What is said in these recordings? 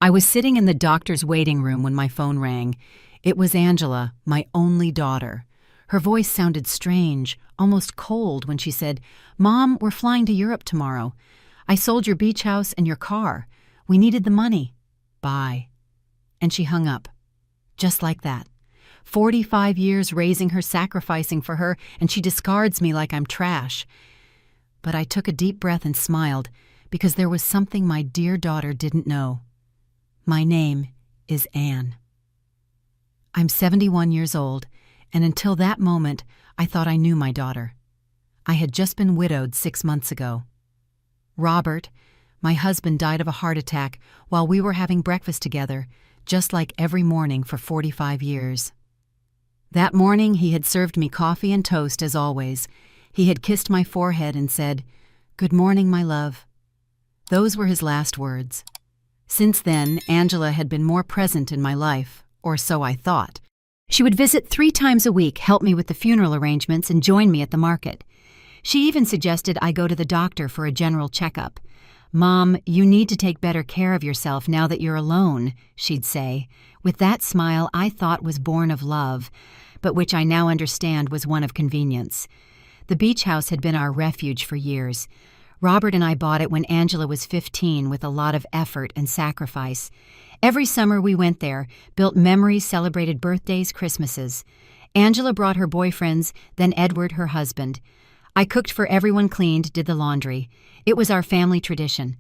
I was sitting in the doctor's waiting room when my phone rang. It was Angela, my only daughter. Her voice sounded strange, almost cold when she said, "Mom, we're flying to Europe tomorrow. I sold your beach house and your car. We needed the money. Bye." And she hung up. Just like that. 45 years raising her, sacrificing for her, and she discards me like I'm trash. But I took a deep breath and smiled, because there was something my dear daughter didn't know. My name is Anne. I'm 71 years old, and until that moment, I thought I knew my daughter. I had just been widowed 6 months ago. Robert, my husband, died of a heart attack while we were having breakfast together, just like every morning for 45 years. That morning, he had served me coffee and toast as always. He had kissed my forehead and said, "Good morning, my love." Those were his last words. Since then, Angela had been more present in my life, or so I thought. She would visit 3 times a week, help me with the funeral arrangements, and join me at the market. She even suggested I go to the doctor for a general checkup. "Mom, you need to take better care of yourself now that you're alone," she'd say, with that smile I thought was born of love, but which I now understand was one of convenience. The beach house had been our refuge for years. Robert and I bought it when Angela was 15 with a lot of effort and sacrifice. Every summer we went there, built memories, celebrated birthdays, Christmases. Angela brought her boyfriends, then Edward, her husband. I cooked for everyone, cleaned, did the laundry. It was our family tradition.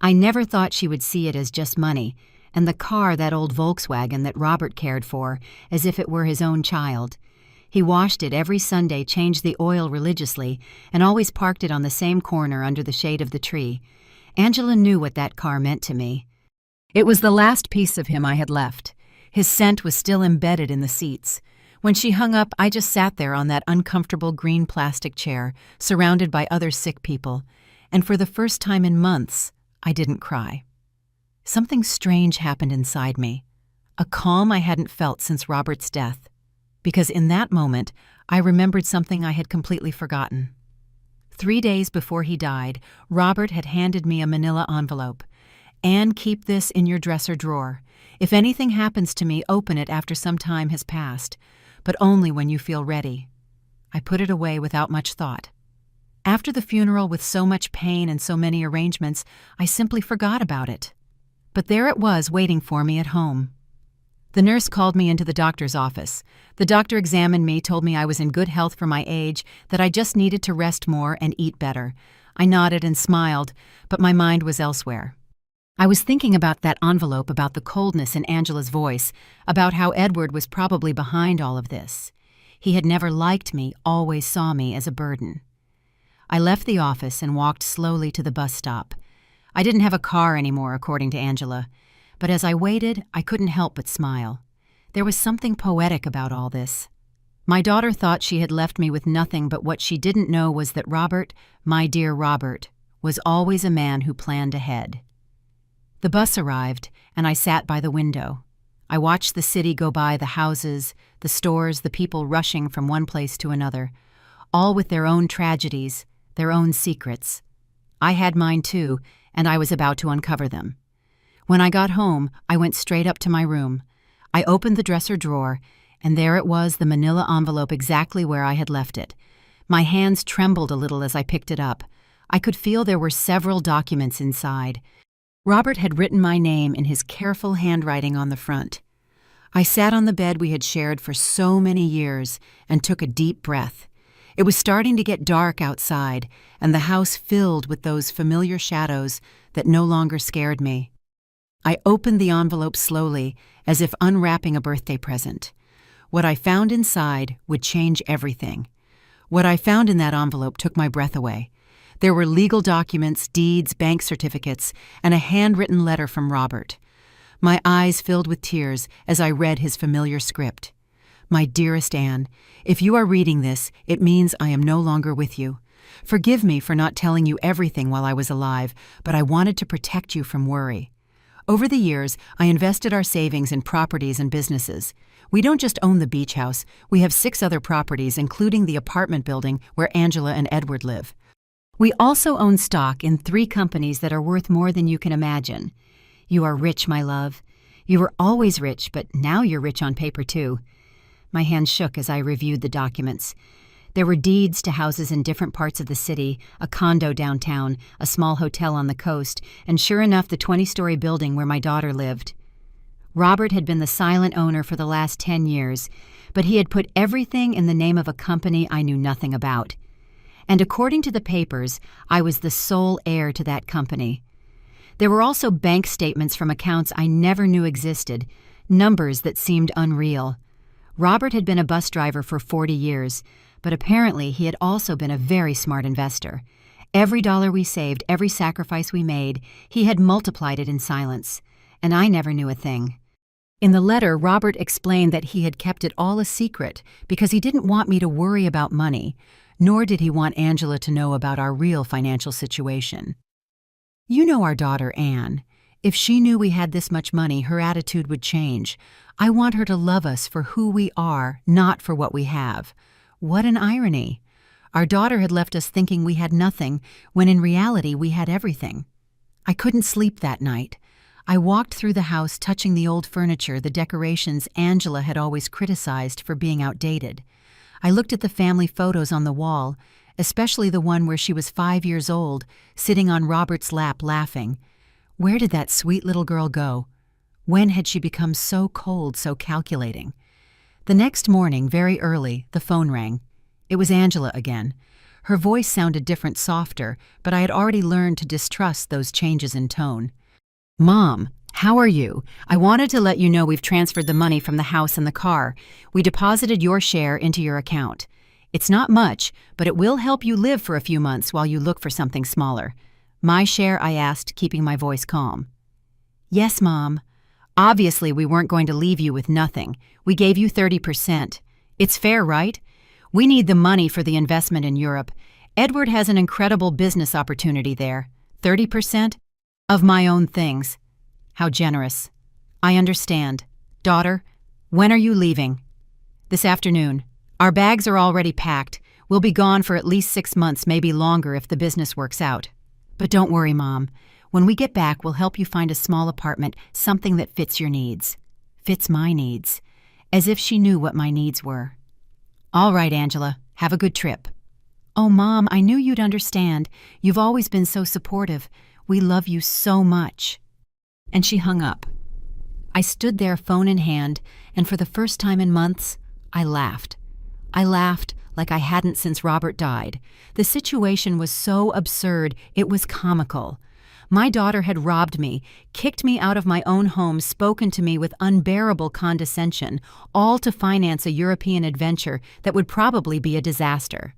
I never thought she would see it as just money, and the car, that old Volkswagen that Robert cared for, as if it were his own child. He washed it every Sunday, changed the oil religiously, and always parked it on the same corner under the shade of the tree. Angela knew what that car meant to me. It was the last piece of him I had left. His scent was still embedded in the seats. When she hung up, I just sat there on that uncomfortable green plastic chair, surrounded by other sick people, and for the first time in months, I didn't cry. Something strange happened inside me, a calm I hadn't felt since Robert's death. Because in that moment, I remembered something I had completely forgotten. 3 days before he died, Robert had handed me a manila envelope. "Anne, keep this in your dresser drawer. If anything happens to me, open it after some time has passed, but only when you feel ready." I put it away without much thought. After the funeral, with so much pain and so many arrangements, I simply forgot about it. But there it was waiting for me at home. The nurse called me into the doctor's office. The doctor examined me, told me I was in good health for my age, that I just needed to rest more and eat better. I nodded and smiled, but my mind was elsewhere. I was thinking about that envelope, about the coldness in Angela's voice, about how Edward was probably behind all of this. He had never liked me, always saw me as a burden. I left the office and walked slowly to the bus stop. I didn't have a car anymore, according to Angela. But as I waited, I couldn't help but smile. There was something poetic about all this. My daughter thought she had left me with nothing, but what she didn't know was that Robert, my dear Robert, was always a man who planned ahead. The bus arrived, and I sat by the window. I watched the city go by, the houses, the stores, the people rushing from one place to another, all with their own tragedies, their own secrets. I had mine too, and I was about to uncover them. When I got home, I went straight up to my room. I opened the dresser drawer, and there it was, the manila envelope exactly where I had left it. My hands trembled a little as I picked it up. I could feel there were several documents inside. Robert had written my name in his careful handwriting on the front. I sat on the bed we had shared for so many years and took a deep breath. It was starting to get dark outside, and the house filled with those familiar shadows that no longer scared me. I opened the envelope slowly, as if unwrapping a birthday present. What I found inside would change everything. What I found in that envelope took my breath away. There were legal documents, deeds, bank certificates, and a handwritten letter from Robert. My eyes filled with tears as I read his familiar script. "My dearest Anne, if you are reading this, it means I am no longer with you. Forgive me for not telling you everything while I was alive, but I wanted to protect you from worry. Over the years, I invested our savings in properties and businesses. We don't just own the beach house, we have 6 other properties, including the apartment building where Angela and Edward live. We also own stock in 3 companies that are worth more than you can imagine. You are rich, my love. You were always rich, but now you're rich on paper, too. My hand shook as I reviewed the documents. There were deeds to houses in different parts of the city, a condo downtown, a small hotel on the coast, and sure enough, the 20-story building where my daughter lived. Robert had been the silent owner for the last 10 years, but he had put everything in the name of a company I knew nothing about. And according to the papers, I was the sole heir to that company. There were also bank statements from accounts I never knew existed, numbers that seemed unreal. Robert had been a bus driver for 40 years, but apparently he had also been a very smart investor. Every dollar we saved, every sacrifice we made, he had multiplied it in silence, and I never knew a thing. In the letter, Robert explained that he had kept it all a secret because he didn't want me to worry about money, nor did he want Angela to know about our real financial situation. You know our daughter, Anne. If she knew we had this much money, her attitude would change. I want her to love us for who we are, not for what we have. What an irony. Our daughter had left us thinking we had nothing, when in reality we had everything. I couldn't sleep that night. I walked through the house touching the old furniture, the decorations Angela had always criticized for being outdated. I looked at the family photos on the wall, especially the one where she was 5 years old, sitting on Robert's lap laughing. Where did that sweet little girl go? When had she become so cold, so calculating? The next morning, very early, the phone rang. It was Angela again. Her voice sounded different, softer, but I had already learned to distrust those changes in tone. Mom, how are you? I wanted to let you know we've transferred the money from the house and the car. We deposited your share into your account. It's not much, but it will help you live for a few months while you look for something smaller. My share, I asked, keeping my voice calm. Yes, Mom. Obviously, we weren't going to leave you with nothing. We gave you 30%. It's fair, right? We need the money for the investment in Europe. Edward has an incredible business opportunity there. 30%? Of my own things. How generous. I understand. Daughter, when are you leaving? This afternoon. Our bags are already packed. We'll be gone for at least 6 months, maybe longer if the business works out. But don't worry, Mom. When we get back, we'll help you find a small apartment, something that fits your needs. Fits my needs. As if she knew what my needs were. All right, Angela. Have a good trip. Oh, Mom, I knew you'd understand. You've always been so supportive. We love you so much. And she hung up. I stood there, phone in hand, and for the first time in months, I laughed. I laughed like I hadn't since Robert died. The situation was so absurd, it was comical. My daughter had robbed me, kicked me out of my own home, spoken to me with unbearable condescension, all to finance a European adventure that would probably be a disaster.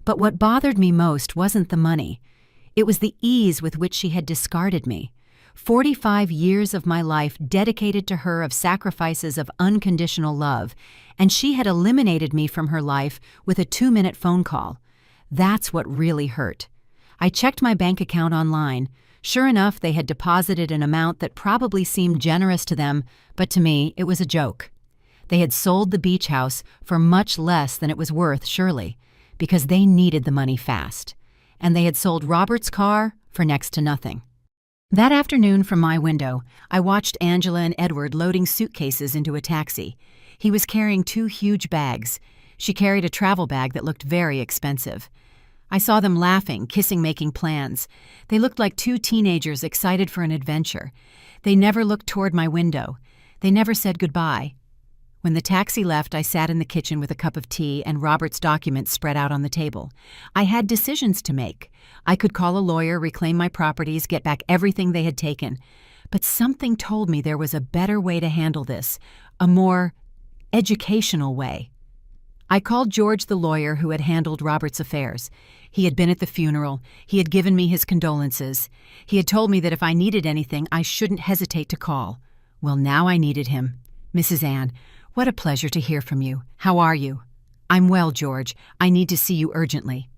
But what bothered me most wasn't the money. It was the ease with which she had discarded me. 45 years of my life dedicated to her of sacrifices of unconditional love, and she had eliminated me from her life with a 2-minute phone call. That's what really hurt. I checked my bank account online. Sure enough, they had deposited an amount that probably seemed generous to them, but to me, it was a joke. They had sold the beach house for much less than it was worth, surely, because they needed the money fast. And they had sold Robert's car for next to nothing. That afternoon from my window, I watched Angela and Edward loading suitcases into a taxi. He was carrying 2 huge bags. She carried a travel bag that looked very expensive. I saw them laughing, kissing, making plans. They looked like 2 teenagers excited for an adventure. They never looked toward my window. They never said goodbye. When the taxi left, I sat in the kitchen with a cup of tea and Robert's documents spread out on the table. I had decisions to make. I could call a lawyer, reclaim my properties, get back everything they had taken. But something told me there was a better way to handle this, a more educational way. I called George, the lawyer who had handled Robert's affairs. He had been at the funeral. He had given me his condolences. He had told me that if I needed anything, I shouldn't hesitate to call. Well, now I needed him. Mrs. Ann, what a pleasure to hear from you. How are you? I'm well, George. I need to see you urgently.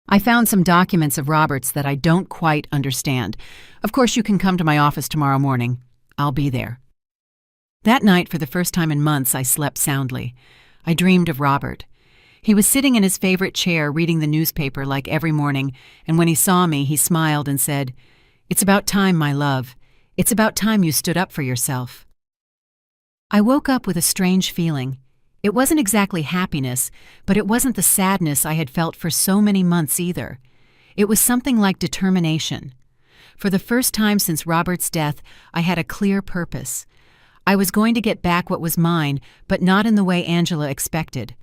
I found some documents of Robert's that I don't quite understand. Of course, you can come to my office tomorrow morning. I'll be there. That night, for the first time in months, I slept soundly. I dreamed of Robert. He was sitting in his favorite chair reading the newspaper like every morning, and when he saw me, he smiled and said, "It's about time, my love. It's about time you stood up for yourself." I woke up with a strange feeling. It wasn't exactly happiness, but it wasn't the sadness I had felt for so many months either. It was something like determination. For the first time since Robert's death, I had a clear purpose. I was going to get back what was mine, but not in the way Angela expected.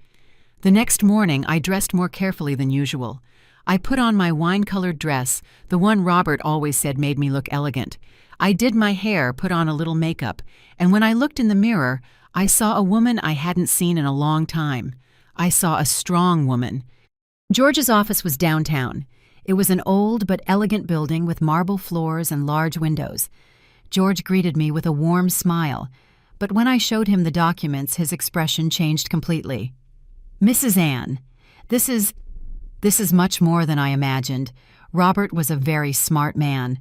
The next morning, I dressed more carefully than usual. I put on my wine-colored dress, the one Robert always said made me look elegant. I did my hair, put on a little makeup, and when I looked in the mirror, I saw a woman I hadn't seen in a long time. I saw a strong woman. George's office was downtown. It was an old but elegant building with marble floors and large windows. George greeted me with a warm smile, but when I showed him the documents, his expression changed completely. "Mrs. Ann, this is much more than I imagined. Robert was a very smart man.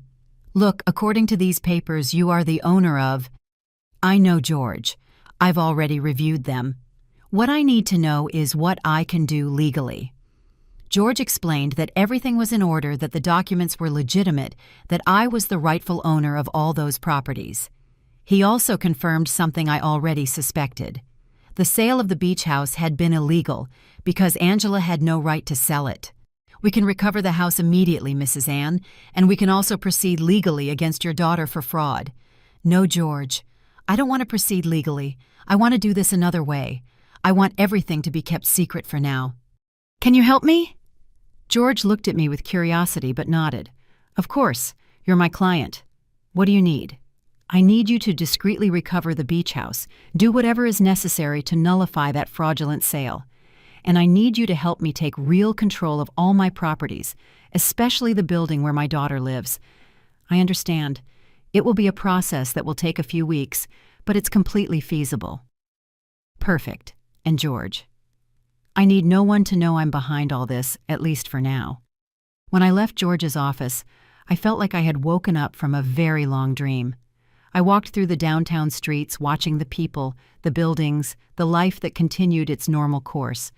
Look, according to these papers, you are the owner of—" "I know, George. I've already reviewed them. What I need to know is what I can do legally." George explained that everything was in order, that the documents were legitimate, that I was the rightful owner of all those properties. He also confirmed something I already suspected. The sale of the beach house had been illegal because Angela had no right to sell it. "We can recover the house immediately, Mrs. Ann, and we can also proceed legally against your daughter for fraud." "No, George. I don't want to proceed legally. I want to do this another way. I want everything to be kept secret for now." "Can you help me?" George looked at me with curiosity but nodded. "Of course. You're my client. What do you need?" "I need you to discreetly recover the beach house. Do whatever is necessary to nullify that fraudulent sale. And I need you to help me take real control of all my properties, especially the building where my daughter lives. I understand. It will be a process that will take a few weeks, but it's completely feasible." "Perfect. And George, I need no one to know I'm behind all this, at least for now." When I left George's office, I felt like I had woken up from a very long dream. I walked through the downtown streets, watching the people, the buildings, the life that continued its normal course.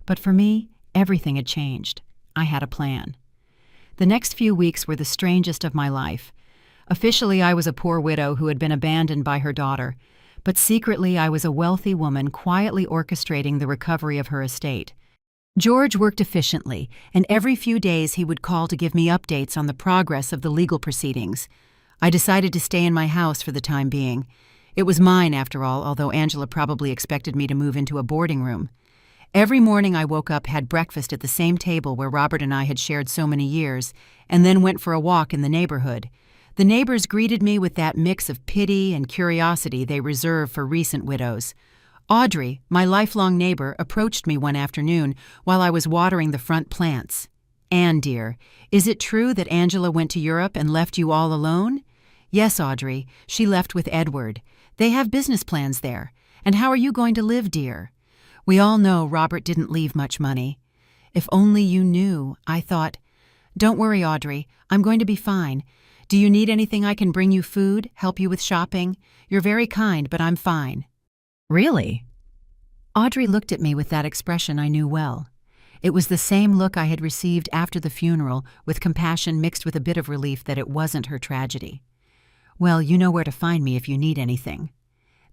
But for me, everything had changed. I had a plan. The next few weeks were the strangest of my life. Officially, I was a poor widow who had been abandoned by her daughter, but secretly I was a wealthy woman quietly orchestrating the recovery of her estate. George worked efficiently, and every few days he would call to give me updates on the progress of the legal proceedings. I decided to stay in my house for the time being. It was mine, after all, although Angela probably expected me to move into a boarding room. Every morning I woke up, had breakfast at the same table where Robert and I had shared so many years, and then went for a walk in the neighborhood. The neighbors greeted me with that mix of pity and curiosity they reserve for recent widows. Audrey, my lifelong neighbor, approached me one afternoon while I was watering the front plants. "Ann, dear, is it true that Angela went to Europe and left you all alone?" "Yes, Audrey, she left with Edward. They have business plans there. And how are you going to live, dear?" We all know Robert didn't leave much money. "If only you knew," I thought. "Don't worry, Audrey, I'm going to be fine. Do you need anything? I can bring you food, help you with shopping. You're very kind, but I'm fine." "Really?" Audrey looked at me with that expression I knew well. It was the same look I had received after the funeral, with compassion mixed with a bit of relief that it wasn't her tragedy. "Well, you know where to find me if you need anything."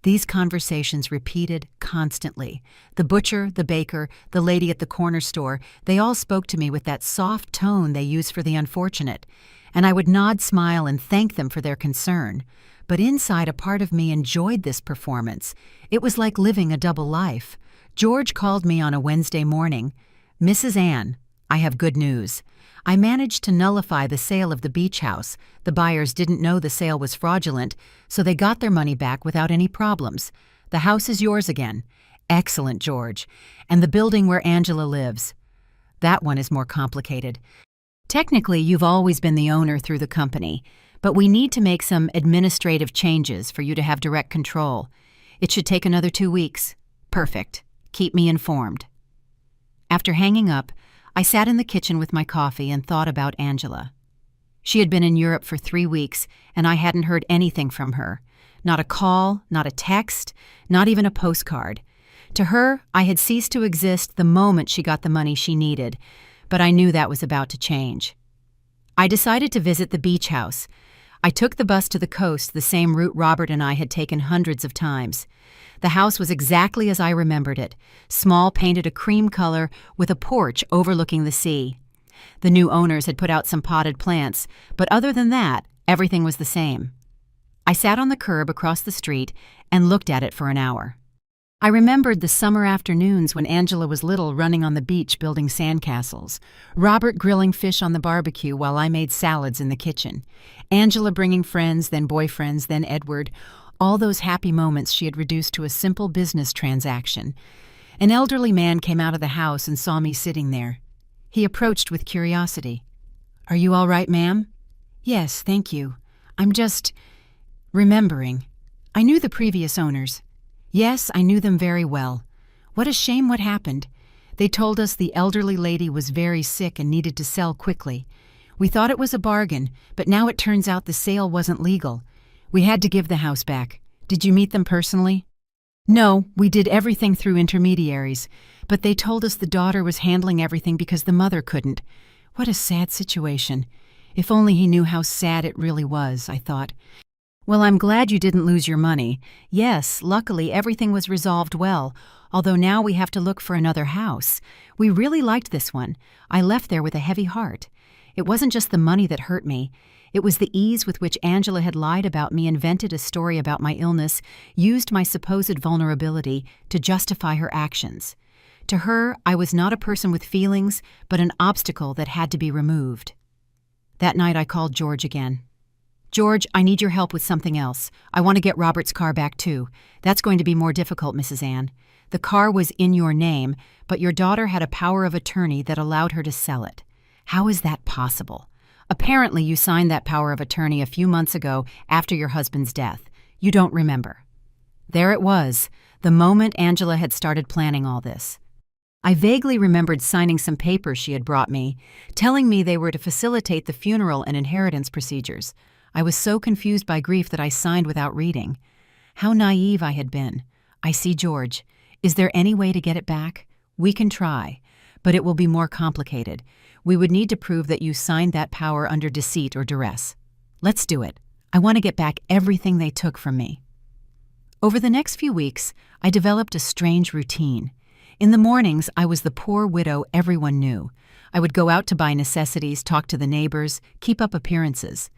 These conversations repeated constantly. The butcher, the baker, the lady at the corner store, they all spoke to me with that soft tone they use for the unfortunate, and I would nod, smile, and thank them for their concern. But inside, a part of me enjoyed this performance. It was like living a double life. George called me on a Wednesday morning. "Mrs. Ann, I have good news. I managed to nullify the sale of the beach house. The buyers didn't know the sale was fraudulent, so they got their money back without any problems. The house is yours again." "Excellent, George. And the building where Angela lives?" "That one is more complicated. Technically, you've always been the owner through the company, but we need to make some administrative changes for you to have direct control. It should take another 2 weeks." "Perfect. Keep me informed." After hanging up, I sat in the kitchen with my coffee and thought about Angela. She had been in Europe for 3 weeks, and I hadn't heard anything from her. Not a call, not a text, not even a postcard. To her, I had ceased to exist the moment she got the money she needed, but I knew that was about to change. I decided to visit the beach house. I took the bus to the coast, the same route Robert and I had taken hundreds of times. The house was exactly as I remembered it, small, painted a cream color with a porch overlooking the sea. The new owners had put out some potted plants, but other than that, everything was the same. I sat on the curb across the street and looked at it for an hour. I remembered the summer afternoons when Angela was little, running on the beach building sandcastles, Robert grilling fish on the barbecue while I made salads in the kitchen, Angela bringing friends, then boyfriends, then Edward, all those happy moments she had reduced to a simple business transaction. An elderly man came out of the house and saw me sitting there. He approached with curiosity. "Are you all right, ma'am?" "Yes, thank you. I'm just remembering. I knew the previous owners. Yes, I knew them very well. What a shame what happened. They told us the elderly lady was very sick and needed to sell quickly. We thought it was a bargain, but now it turns out the sale wasn't legal. We had to give the house back. Did you meet them personally?" "No, we did everything through intermediaries, but they told us the daughter was handling everything because the mother couldn't. What a sad situation. If only he knew how sad it really was," I thought. "Well, I'm glad you didn't lose your money. Yes, luckily everything was resolved well, although now we have to look for another house. We really liked this one. I left there with a heavy heart. It wasn't just the money that hurt me. It was the ease with which Angela had lied about me, invented a story about my illness, used my supposed vulnerability to justify her actions. To her, I was not a person with feelings, but an obstacle that had to be removed." That night I called George again. "George, I need your help with something else. I want to get Robert's car back too. That's going to be more difficult, Mrs. Ann. The car was in your name, but your daughter had a power of attorney that allowed her to sell it. How is that possible? Apparently you signed that power of attorney a few months ago after your husband's death. You don't remember." There it was, the moment Angela had started planning all this. I vaguely remembered signing some papers she had brought me, telling me they were to facilitate the funeral and inheritance procedures. I was so confused by grief that I signed without reading. How naive I had been. I see George. Is there any way to get it back? We can try, but it will be more complicated. We would need to prove that you signed that power under deceit or duress. Let's do it. I want to get back everything they took from me. Over the next few weeks, I developed a strange routine. In the mornings, I was the poor widow everyone knew. I would go out to buy necessities, talk to the neighbors, keep up appearances.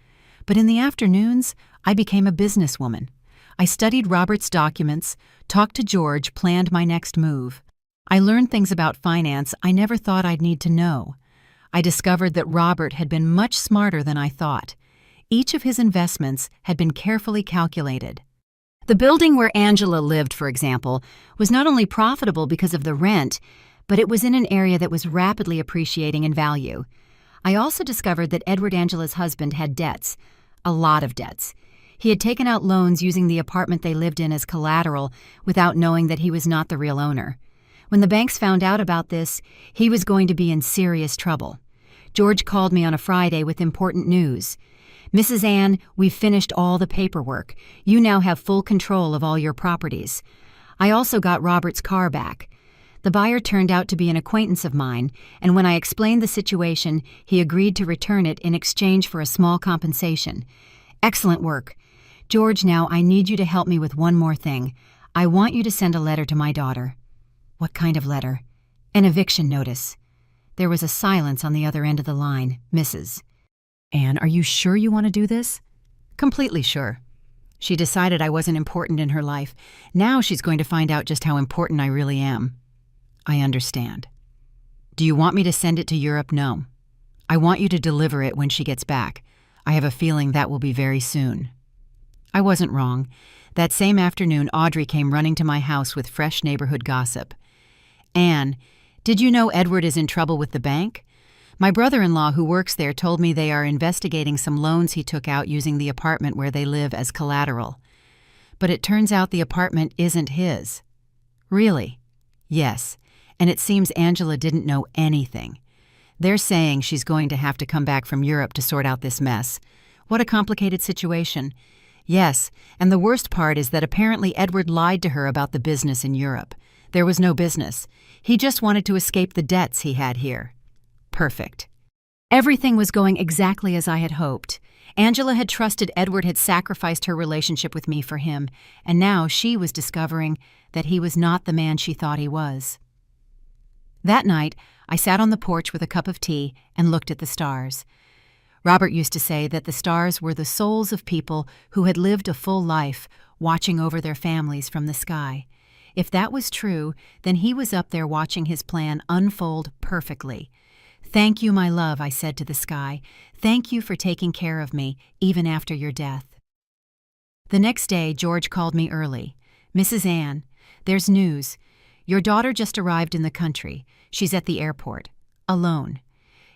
But in the afternoons, I became a businesswoman. I studied Robert's documents, talked to George, planned my next move. I learned things about finance I never thought I'd need to know. I discovered that Robert had been much smarter than I thought. Each of his investments had been carefully calculated. The building where Angela lived, for example, was not only profitable because of the rent, but it was in an area that was rapidly appreciating in value. I also discovered that Edward, Angela's husband, had debts. A lot of debts. He had taken out loans using the apartment they lived in as collateral without knowing that he was not the real owner. When the banks found out about this, he was going to be in serious trouble. George called me on a Friday with important news. "Mrs. Ann, we've finished all the paperwork. You now have full control of all your properties." I also got Robert's car back. The buyer turned out to be an acquaintance of mine, and when I explained the situation, he agreed to return it in exchange for a small compensation. Excellent work. George, now I need you to help me with one more thing. I want you to send a letter to my daughter. What kind of letter? An eviction notice. There was a silence on the other end of the line. Mrs. Ann, are you sure you want to do this? Completely sure. She decided I wasn't important in her life. Now she's going to find out just how important I really am. I understand. Do you want me to send it to Europe? No. I want you to deliver it when she gets back. I have a feeling that will be very soon. I wasn't wrong. That same afternoon, Audrey came running to my house with fresh neighborhood gossip. Anne, did you know Edward is in trouble with the bank? My brother-in-law who works there told me they are investigating some loans he took out using the apartment where they live as collateral. But it turns out the apartment isn't his. Really? Yes. And it seems Angela didn't know anything. They're saying she's going to have to come back from Europe to sort out this mess. What a complicated situation. Yes, and the worst part is that apparently Edward lied to her about the business in Europe. There was no business. He just wanted to escape the debts he had here. Perfect. Everything was going exactly as I had hoped. Angela had trusted Edward had sacrificed her relationship with me for him, and now she was discovering that he was not the man she thought he was. That night, I sat on the porch with a cup of tea and looked at the stars. Robert used to say that the stars were the souls of people who had lived a full life, watching over their families from the sky. If that was true, then he was up there watching his plan unfold perfectly. "Thank you, my love," I said to the sky. "Thank you for taking care of me, even after your death." The next day, George called me early. "Mrs. Ann, there's news. Your daughter just arrived in the country. She's at the airport. Alone.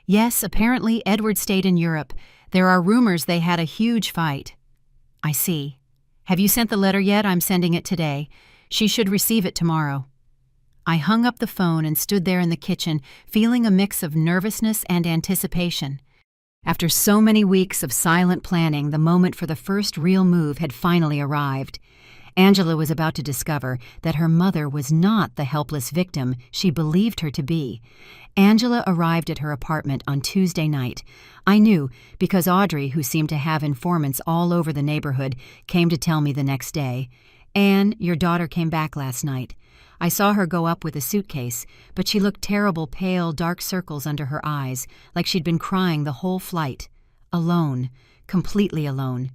Yes, apparently Edward stayed in Europe. There are rumors they had a huge fight." "I see. Have you sent the letter yet? I'm sending it today. She should receive it tomorrow." I hung up the phone and stood there in the kitchen, feeling a mix of nervousness and anticipation. After so many weeks of silent planning, the moment for the first real move had finally arrived. Angela was about to discover that her mother was not the helpless victim she believed her to be. Angela arrived at her apartment on Tuesday night. I knew because Audrey, who seemed to have informants all over the neighborhood, came to tell me the next day. "Anne, your daughter came back last night. I saw her go up with a suitcase, but she looked terrible, pale, dark circles under her eyes, like she'd been crying the whole flight. Alone, completely alone.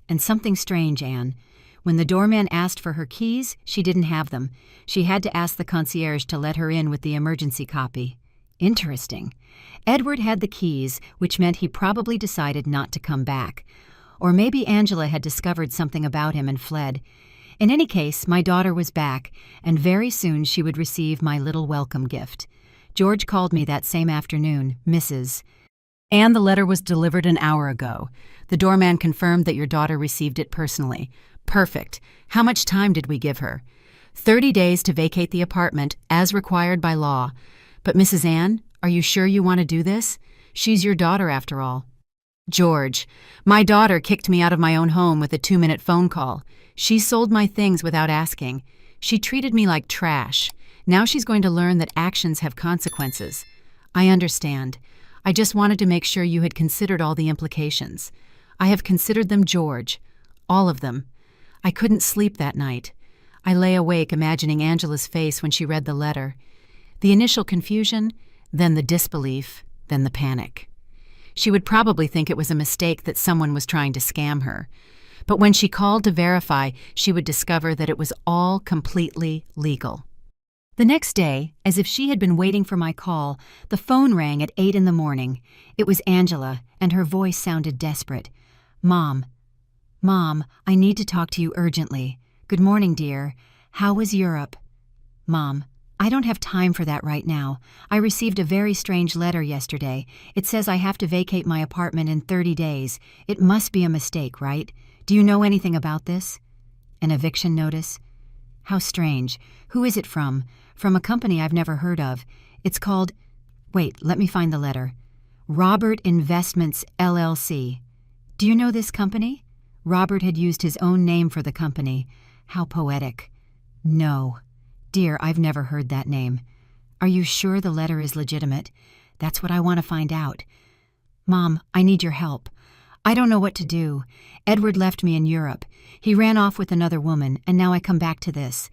And something strange, Anne. When the doorman asked for her keys, she didn't have them. She had to ask the concierge to let her in with the emergency copy." Interesting. Edward had the keys, which meant he probably decided not to come back. Or maybe Angela had discovered something about him and fled. In any case, my daughter was back, and very soon she would receive my little welcome gift. George called me that same afternoon, "Mrs. Anne, the letter was delivered an hour ago. The doorman confirmed that your daughter received it personally. Perfect. How much time did we give her? 30 days to vacate the apartment, as required by law. But Mrs. Anne, are you sure you want to do this? She's your daughter after all." "George, my daughter kicked me out of my own home with a 2-minute phone call. She sold my things without asking. She treated me like trash. Now she's going to learn that actions have consequences. I understand. I just wanted to make sure you had considered all the implications. I have considered them, George. All of them. I couldn't sleep that night. I lay awake imagining Angela's face when she read the letter. The initial confusion, then the disbelief, then the panic. She would probably think it was a mistake that someone was trying to scam her. But when she called to verify, she would discover that it was all completely legal. The next day, as if she had been waiting for my call, the phone rang at 8 in the morning. It was Angela, and her voice sounded desperate. Mom, I need to talk to you urgently. Good morning, dear. How was Europe?" "Mom, I don't have time for that right now. I received a very strange letter yesterday. It says I have to vacate my apartment in 30 days. It must be a mistake, right? Do you know anything about this?" "An eviction notice? How strange. Who is it from?" "From a company I've never heard of. It's called— Wait, let me find the letter. Robert Investments, LLC. Do you know this company?" Robert had used his own name for the company. How poetic. "No. Dear, I've never heard that name. Are you sure the letter is legitimate? That's what I want to find out. Mom, I need your help. I don't know what to do. Edward left me in Europe. He ran off with another woman, and now I come back to this.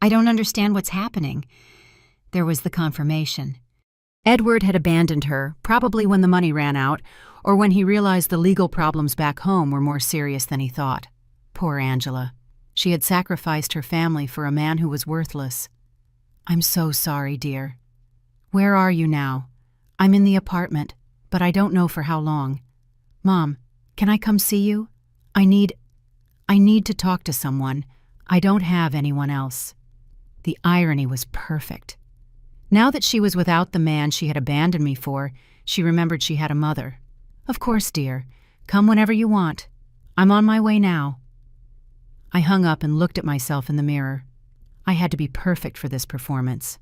I don't understand what's happening." There was the confirmation. Edward had abandoned her, probably when the money ran out, or when he realized the legal problems back home were more serious than he thought. Poor Angela. She had sacrificed her family for a man who was worthless. "I'm so sorry, dear." "Where are you now?" "I'm in the apartment, but I don't know for how long." "Mom, can I come see you? I need to talk to someone. I don't have anyone else." The irony was perfect. Now that she was without the man she had abandoned me for, she remembered she had a mother. "Of course, dear. Come whenever you want. I'm on my way now." I hung up and looked at myself in the mirror. I had to be perfect for this performance.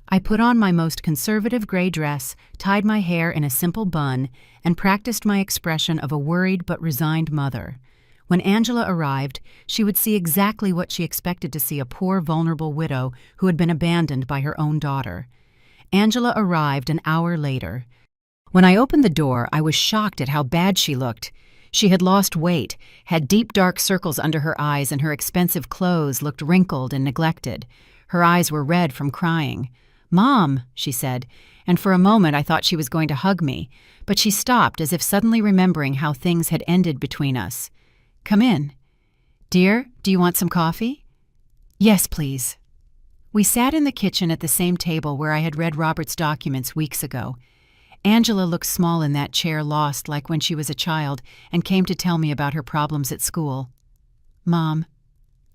I put on my most conservative gray dress, tied my hair in a simple bun, and practiced my expression of a worried but resigned mother. When Angela arrived, she would see exactly what she expected to see: a poor, vulnerable widow who had been abandoned by her own daughter. Angela arrived an hour later. When I opened the door, I was shocked at how bad she looked. She had lost weight, had deep dark circles under her eyes, and her expensive clothes looked wrinkled and neglected. Her eyes were red from crying. "Mom," she said, and for a moment I thought she was going to hug me, but she stopped as if suddenly remembering how things had ended between us. "Come in." "Dear, do you want some coffee?" "Yes, please." We sat in the kitchen at the same table where I had read Robert's documents weeks ago. Angela looked small in that chair, lost like when she was a child, and came to tell me about her problems at school. "Mom,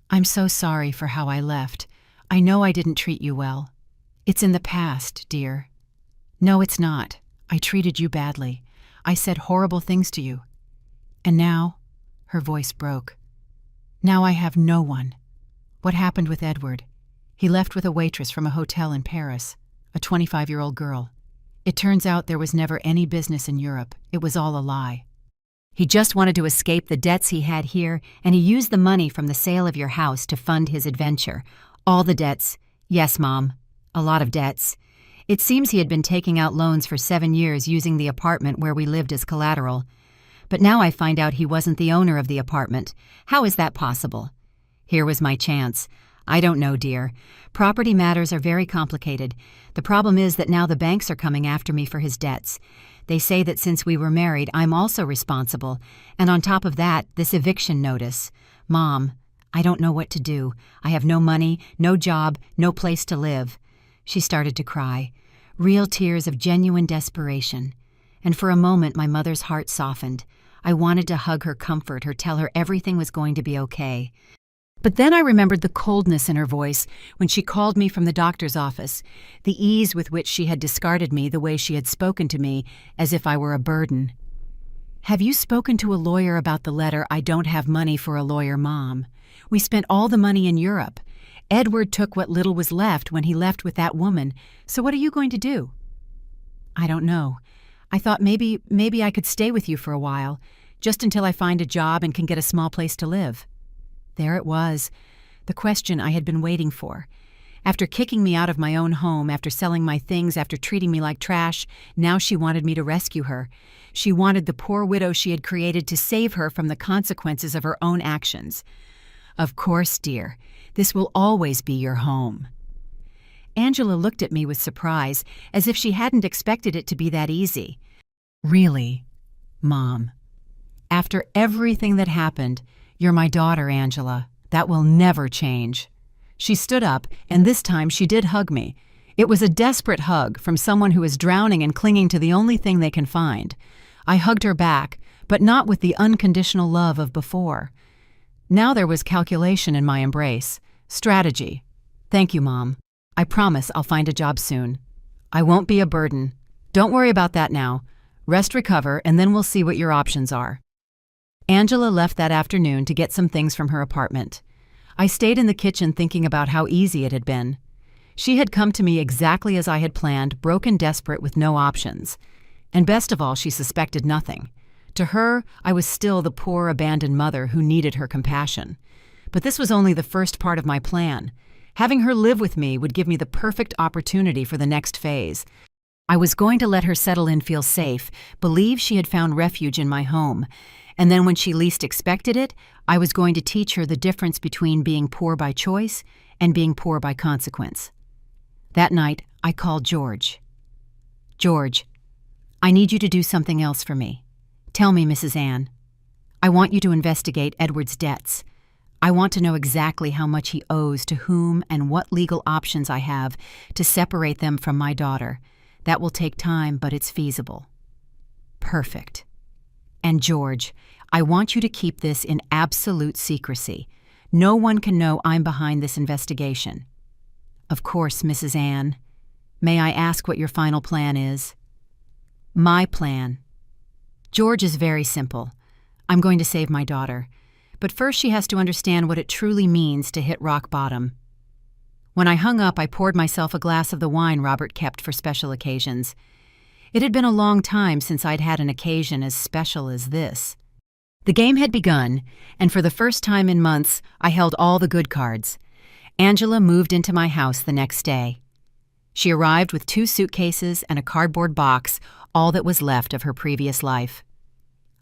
I'm so sorry for how I left. I know I didn't treat you well. It's in the past, dear." "No, it's not. I treated you badly. I said horrible things to you. And now," her voice broke, "now I have no one. What happened with Edward? He left with a waitress from a hotel in Paris, a 25-year-old girl. It turns out there was never any business in Europe. It was all a lie. He just wanted to escape the debts he had here, and he used the money from the sale of your house to fund his adventure. All the debts. Yes, Mom. A lot of debts. It seems he had been taking out loans for 7 years using the apartment where we lived as collateral. But now I find out he wasn't the owner of the apartment. How is that possible? Here was my chance. I don't know, dear. Property matters are very complicated. The problem is that now the banks are coming after me for his debts. They say that since we were married, I'm also responsible. And on top of that, this eviction notice. Mom, I don't know what to do. I have no money, no job, no place to live." She started to cry. Real tears of genuine desperation. And for a moment, my mother's heart softened. I wanted to hug her, comfort her, tell her everything was going to be okay. But then I remembered the coldness in her voice when she called me from the doctor's office, the ease with which she had discarded me the way she had spoken to me, as if I were a burden. "Have you spoken to a lawyer about the letter, 'I don't have money for a lawyer, Mom'? We spent all the money in Europe. Edward took what little was left when he left with that woman, so what are you going to do?" "I don't know. I thought maybe I could stay with you for a while, just until I find a job and can get a small place to live." There it was, the question I had been waiting for. After kicking me out of my own home, after selling my things, after treating me like trash, now she wanted me to rescue her. She wanted the poor widow she had created to save her from the consequences of her own actions. "Of course, dear. This will always be your home." Angela looked at me with surprise, as if she hadn't expected it to be that easy. "Really, Mom? After everything that happened, you're my daughter, Angela. That will never change." She stood up, and this time she did hug me. It was a desperate hug from someone who is drowning and clinging to the only thing they can find. I hugged her back, but not with the unconditional love of before. Now there was calculation in my embrace. Strategy. "Thank you, Mom. I promise I'll find a job soon. I won't be a burden. Don't worry about that now. Rest, recover, and then we'll see what your options are." Angela left that afternoon to get some things from her apartment. I stayed in the kitchen thinking about how easy it had been. She had come to me exactly as I had planned, broken, desperate, with no options. And best of all, she suspected nothing. To her, I was still the poor, abandoned mother who needed her compassion. But this was only the first part of my plan. Having her live with me would give me the perfect opportunity for the next phase. I was going to let her settle in, feel safe, believe she had found refuge in my home. And then when she least expected it, I was going to teach her the difference between being poor by choice and being poor by consequence. That night, I called George. "George, I need you to do something else for me. Tell me, Mrs. Ann. I want you to investigate Edward's debts. I want to know exactly how much he owes to whom and what legal options I have to separate them from my daughter. That will take time, but it's feasible." "Perfect. And George, I want you to keep this in absolute secrecy. No one can know I'm behind this investigation." "Of course, Mrs. Ann. May I ask what your final plan is?" "My plan. George is very simple. I'm going to save my daughter. But first she has to understand what it truly means to hit rock bottom." When I hung up, I poured myself a glass of the wine Robert kept for special occasions. It had been a long time since I'd had an occasion as special as this. The game had begun, and for the first time in months, I held all the good cards. Angela moved into my house the next day. She arrived with 2 suitcases and a cardboard box, all that was left of her previous life.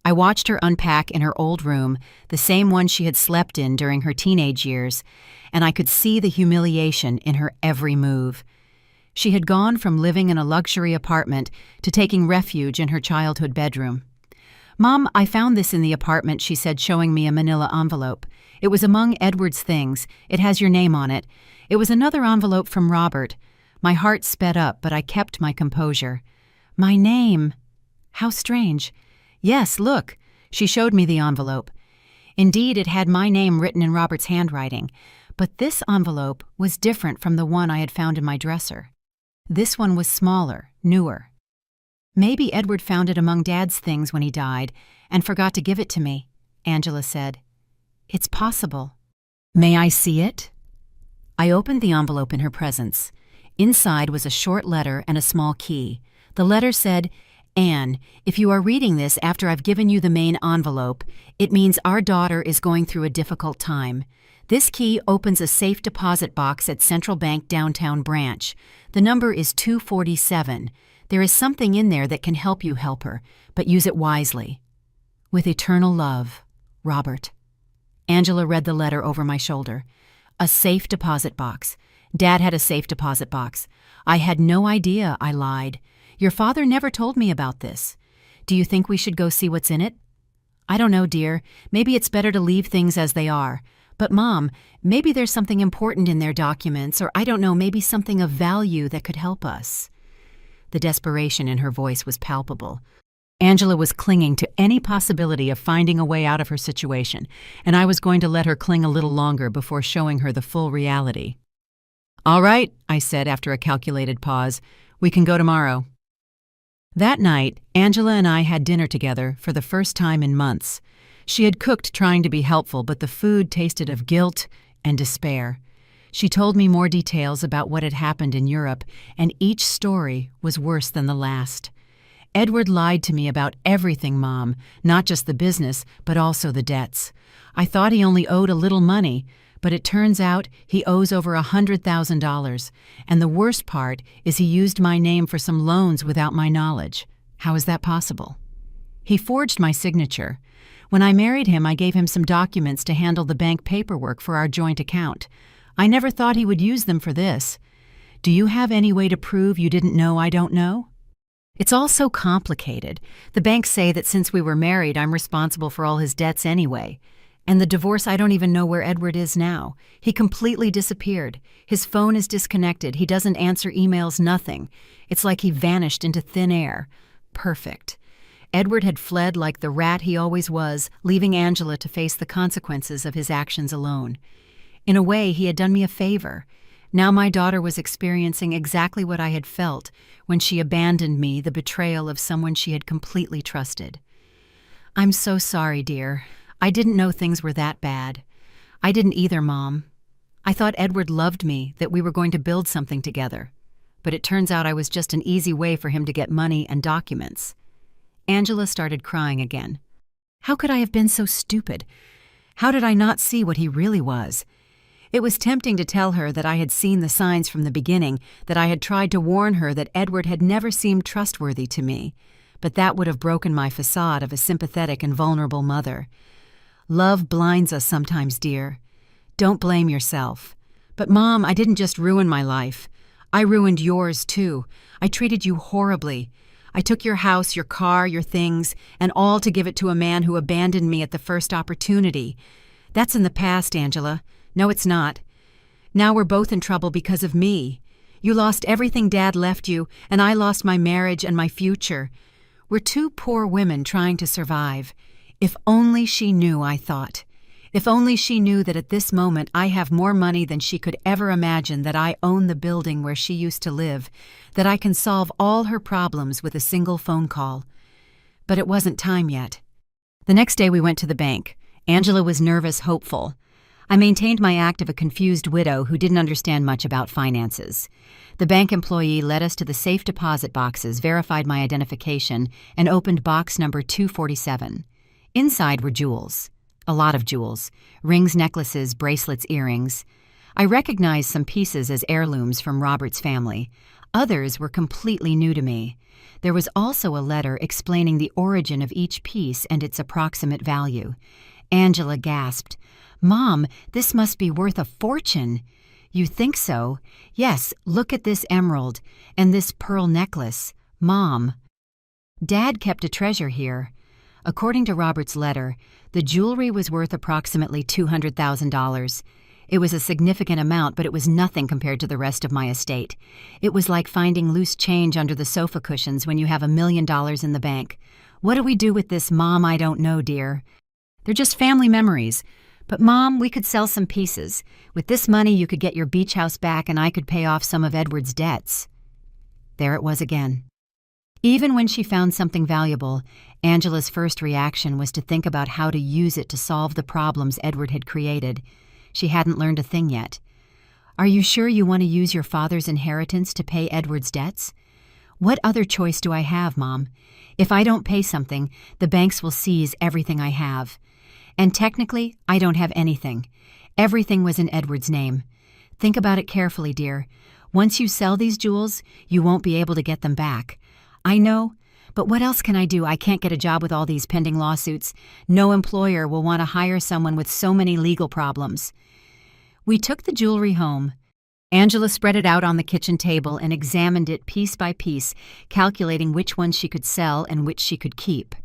I watched her unpack in her old room, the same one she had slept in during her teenage years, and I could see the humiliation in her every move. She had gone from living in a luxury apartment to taking refuge in her childhood bedroom. "Mom, I found this in the apartment," she said, showing me a manila envelope. "It was among Edward's things. It has your name on it. It was another envelope from Robert." My heart sped up, but I kept my composure. "My name? How strange. Yes, look." She showed me the envelope. Indeed, it had my name written in Robert's handwriting, but this envelope was different from the one I had found in my dresser. This one was smaller, newer. "Maybe Edward found it among Dad's things when he died and forgot to give it to me," Angela said. "It's possible." "May I see it?" I opened the envelope in her presence. Inside was a short letter and a small key. The letter said, "Anne, if you are reading this after I've given you the main envelope, it means our daughter is going through a difficult time. This key opens a safe deposit box at Central Bank Downtown Branch. The number is 247. There is something in there that can help you help her, but use it wisely. With eternal love, Robert." Angela read the letter over my shoulder. A safe deposit box. Dad had a safe deposit box. "I had no idea," I lied. "Your father never told me about this. Do you think we should go see what's in it?" "I don't know, dear. Maybe it's better to leave things as they are. But Mom, maybe there's something important in their documents, or I don't know, maybe something of value that could help us." The desperation in her voice was palpable. Angela was clinging to any possibility of finding a way out of her situation, and I was going to let her cling a little longer before showing her the full reality. "All right," I said after a calculated pause. "We can go tomorrow." That night, Angela and I had dinner together for the first time in months. She had cooked trying to be helpful, but the food tasted of guilt and despair. She told me more details about what had happened in Europe, and each story was worse than the last. "Edward lied to me about everything, Mom, not just the business, but also the debts. I thought he only owed a little money, but it turns out he owes over $100,000, and the worst part is he used my name for some loans without my knowledge. How is that possible? He forged my signature. When I married him, I gave him some documents to handle the bank paperwork for our joint account. I never thought he would use them for this. Do you have any way to prove you didn't know I don't know? It's all so complicated. The banks say that since we were married, I'm responsible for all his debts anyway. And the divorce, I don't even know where Edward is now. He completely disappeared. His phone is disconnected. He doesn't answer emails, nothing. It's like he vanished into thin air. Perfect. Edward had fled like the rat he always was, leaving Angela to face the consequences of his actions alone. In a way, he had done me a favor. Now my daughter was experiencing exactly what I had felt when she abandoned me, the betrayal of someone she had completely trusted. "I'm so sorry, dear. I didn't know things were that bad." "I didn't either, Mom. I thought Edward loved me, that we were going to build something together. But it turns out I was just an easy way for him to get money and documents." Angela started crying again. How could I have been so stupid? How did I not see what he really was? It was tempting to tell her that I had seen the signs from the beginning, that I had tried to warn her that Edward had never seemed trustworthy to me, but that would have broken my facade of a sympathetic and vulnerable mother. Love blinds us sometimes, dear. Don't blame yourself. But Mom, I didn't just ruin my life. I ruined yours too. I treated you horribly. I took your house, your car, your things, and all to give it to a man who abandoned me at the first opportunity. That's in the past, Angela. No, it's not. Now we're both in trouble because of me. You lost everything Dad left you, and I lost my marriage and my future. We're two poor women trying to survive. If only she knew, I thought. If only she knew that at this moment I have more money than she could ever imagine, that I own the building where she used to live, that I can solve all her problems with a single phone call. But it wasn't time yet. The next day we went to the bank. Angela was nervous, hopeful. I maintained my act of a confused widow who didn't understand much about finances. The bank employee led us to the safe deposit boxes, verified my identification, and opened box number 247. Inside were jewels. A lot of jewels. Rings, necklaces, bracelets, earrings. I recognized some pieces as heirlooms from Robert's family. Others were completely new to me. There was also a letter explaining the origin of each piece and its approximate value. Angela gasped, "Mom, this must be worth a fortune." "You think so?" "Yes, look at this emerald, and this pearl necklace. Mom." Dad kept a treasure here. According to Robert's letter, the jewelry was worth approximately $200,000. It was a significant amount, but it was nothing compared to the rest of my estate. It was like finding loose change under the sofa cushions when you have $1 million in the bank. "What do we do with this, Mom? I don't know, dear." "They're just family memories. But, Mom, we could sell some pieces. With this money, you could get your beach house back and I could pay off some of Edward's debts." There it was again. Even when she found something valuable, Angela's first reaction was to think about how to use it to solve the problems Edward had created. She hadn't learned a thing yet. "Are you sure you want to use your father's inheritance to pay Edward's debts?" "What other choice do I have, Mom? If I don't pay something, the banks will seize everything I have. And technically, I don't have anything. Everything was in Edward's name. Think about it carefully, dear. Once you sell these jewels, you won't be able to get them back." "I know, but what else can I do? I can't get a job with all these pending lawsuits. No employer will want to hire someone with so many legal problems." We took the jewelry home. Angela spread it out on the kitchen table and examined it piece by piece, calculating which ones she could sell and which she could keep.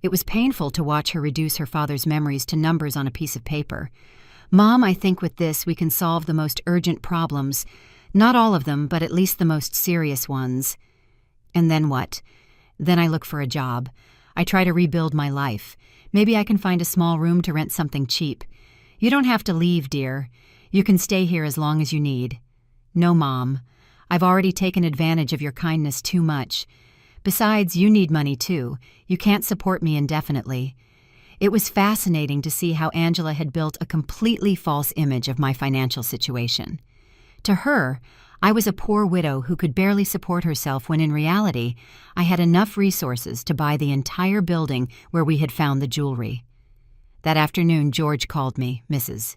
It was painful to watch her reduce her father's memories to numbers on a piece of paper. "Mom, I think with this we can solve the most urgent problems. Not all of them, but at least the most serious ones." And then what? Then I look for a job. I try to rebuild my life. Maybe I can find a small room to rent something cheap. "You don't have to leave, dear. You can stay here as long as you need." "No, Mom. I've already taken advantage of your kindness too much. Besides, you need money too. You can't support me indefinitely." It was fascinating to see how Angela had built a completely false image of my financial situation. To her, I was a poor widow who could barely support herself when in reality, I had enough resources to buy the entire building where we had found the jewelry. That afternoon, George called me, "Mrs.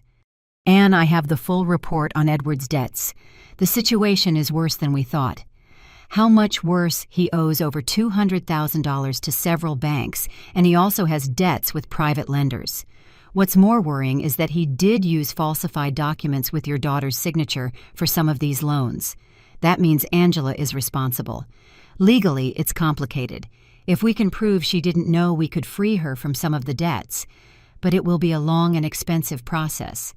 Anne, I have the full report on Edward's debts. The situation is worse than we thought. How much worse? He owes over $200,000 to several banks, and he also has debts with private lenders. What's more worrying is that he did use falsified documents with your daughter's signature for some of these loans. That means Angela is responsible. Legally, it's complicated. If we can prove she didn't know, we could free her from some of the debts. But it will be a long and expensive process."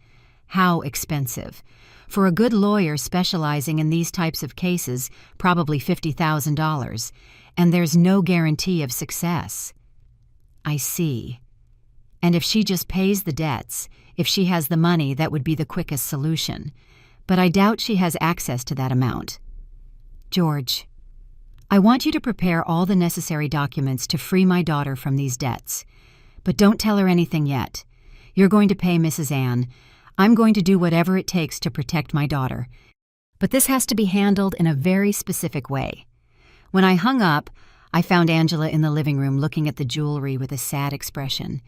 "How expensive?" "For a good lawyer specializing in these types of cases, probably $50,000, and there's no guarantee of success." "I see. And if she just pays the debts, if she has the money, that would be the quickest solution. But I doubt she has access to that amount." "George, I want you to prepare all the necessary documents to free my daughter from these debts. But don't tell her anything yet. You're going to pay Mrs. Anne. I'm going to do whatever it takes to protect my daughter. But this has to be handled in a very specific way." When I hung up, I found Angela in the living room looking at the jewelry with a sad expression.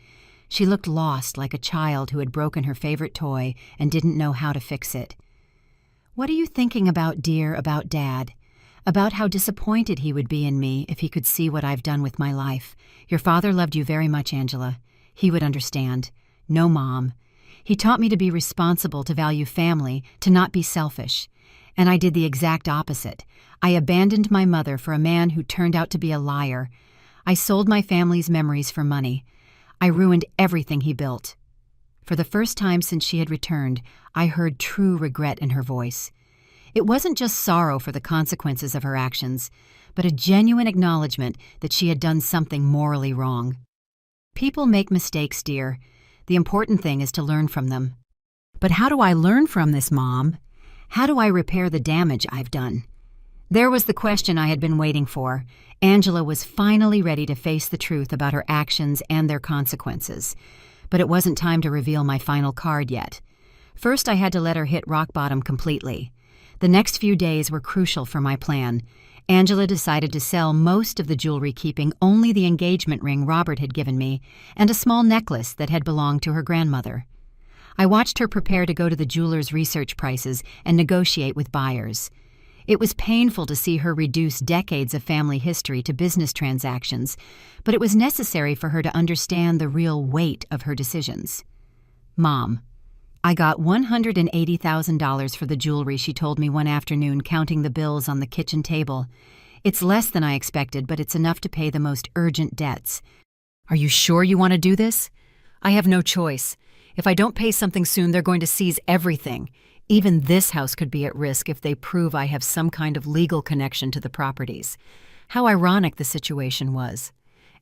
She looked lost, like a child who had broken her favorite toy and didn't know how to fix it. "What are you thinking about, dear, about Dad? About how disappointed he would be in me if he could see what I've done with my life. Your father loved you very much, Angela. He would understand." "No, Mom. He taught me to be responsible, to value family, to not be selfish. And I did the exact opposite. I abandoned my mother for a man who turned out to be a liar. I sold my family's memories for money. I ruined everything he built." For the first time since she had returned, I heard true regret in her voice. It wasn't just sorrow for the consequences of her actions, but a genuine acknowledgement that she had done something morally wrong. People make mistakes, dear. The important thing is to learn from them. "But how do I learn from this, Mom? How do I repair the damage I've done?" There was the question I had been waiting for. Angela was finally ready to face the truth about her actions and their consequences. But it wasn't time to reveal my final card yet. First, I had to let her hit rock bottom completely. The next few days were crucial for my plan. Angela decided to sell most of the jewelry, keeping only the engagement ring Robert had given me and a small necklace that had belonged to her grandmother. I watched her prepare to go to the jeweler's research prices and negotiate with buyers. It was painful to see her reduce decades of family history to business transactions, but it was necessary for her to understand the real weight of her decisions. Mom, I got $180,000 for the jewelry, she told me one afternoon, counting the bills on the kitchen table. It's less than I expected, but it's enough to pay the most urgent debts. Are you sure you want to do this? I have no choice. If I don't pay something soon, they're going to seize everything. Even this house could be at risk if they prove I have some kind of legal connection to the properties. How ironic the situation was.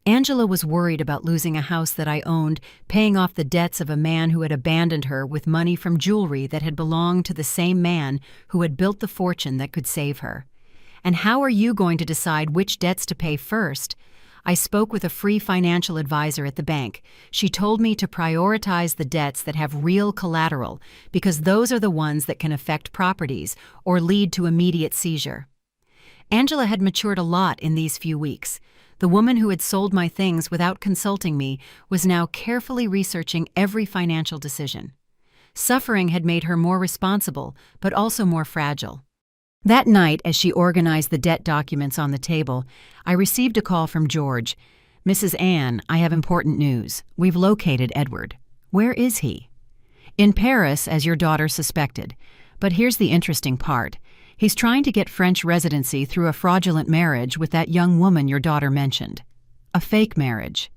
Angela was worried about losing a house that I owned, paying off the debts of a man who had abandoned her with money from jewelry that had belonged to the same man who had built the fortune that could save her. And how are you going to decide which debts to pay first? I spoke with a free financial advisor at the bank. She told me to prioritize the debts that have real collateral because those are the ones that can affect properties or lead to immediate seizure. Angela had matured a lot in these few weeks. The woman who had sold my things without consulting me was now carefully researching every financial decision. Suffering had made her more responsible, but also more fragile. That night, as she organized the debt documents on the table, I received a call from George. Mrs. Ann, I have important news. We've located Edward. Where is he? In Paris, as your daughter suspected. But here's the interesting part. He's trying to get French residency through a fraudulent marriage with that young woman your daughter mentioned. A fake marriage.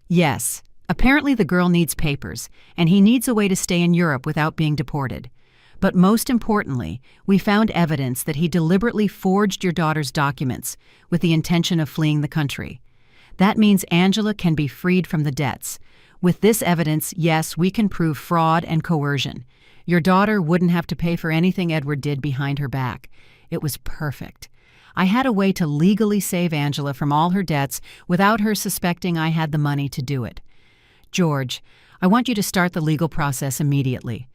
Yes. Apparently the girl needs papers, and he needs a way to stay in Europe without being deported. But most importantly, we found evidence that he deliberately forged your daughter's documents with the intention of fleeing the country. That means Angela can be freed from the debts. With this evidence, yes, we can prove fraud and coercion. Your daughter wouldn't have to pay for anything Edward did behind her back. It was perfect. I had a way to legally save Angela from all her debts without her suspecting I had the money to do it. George, I want you to start the legal process immediately.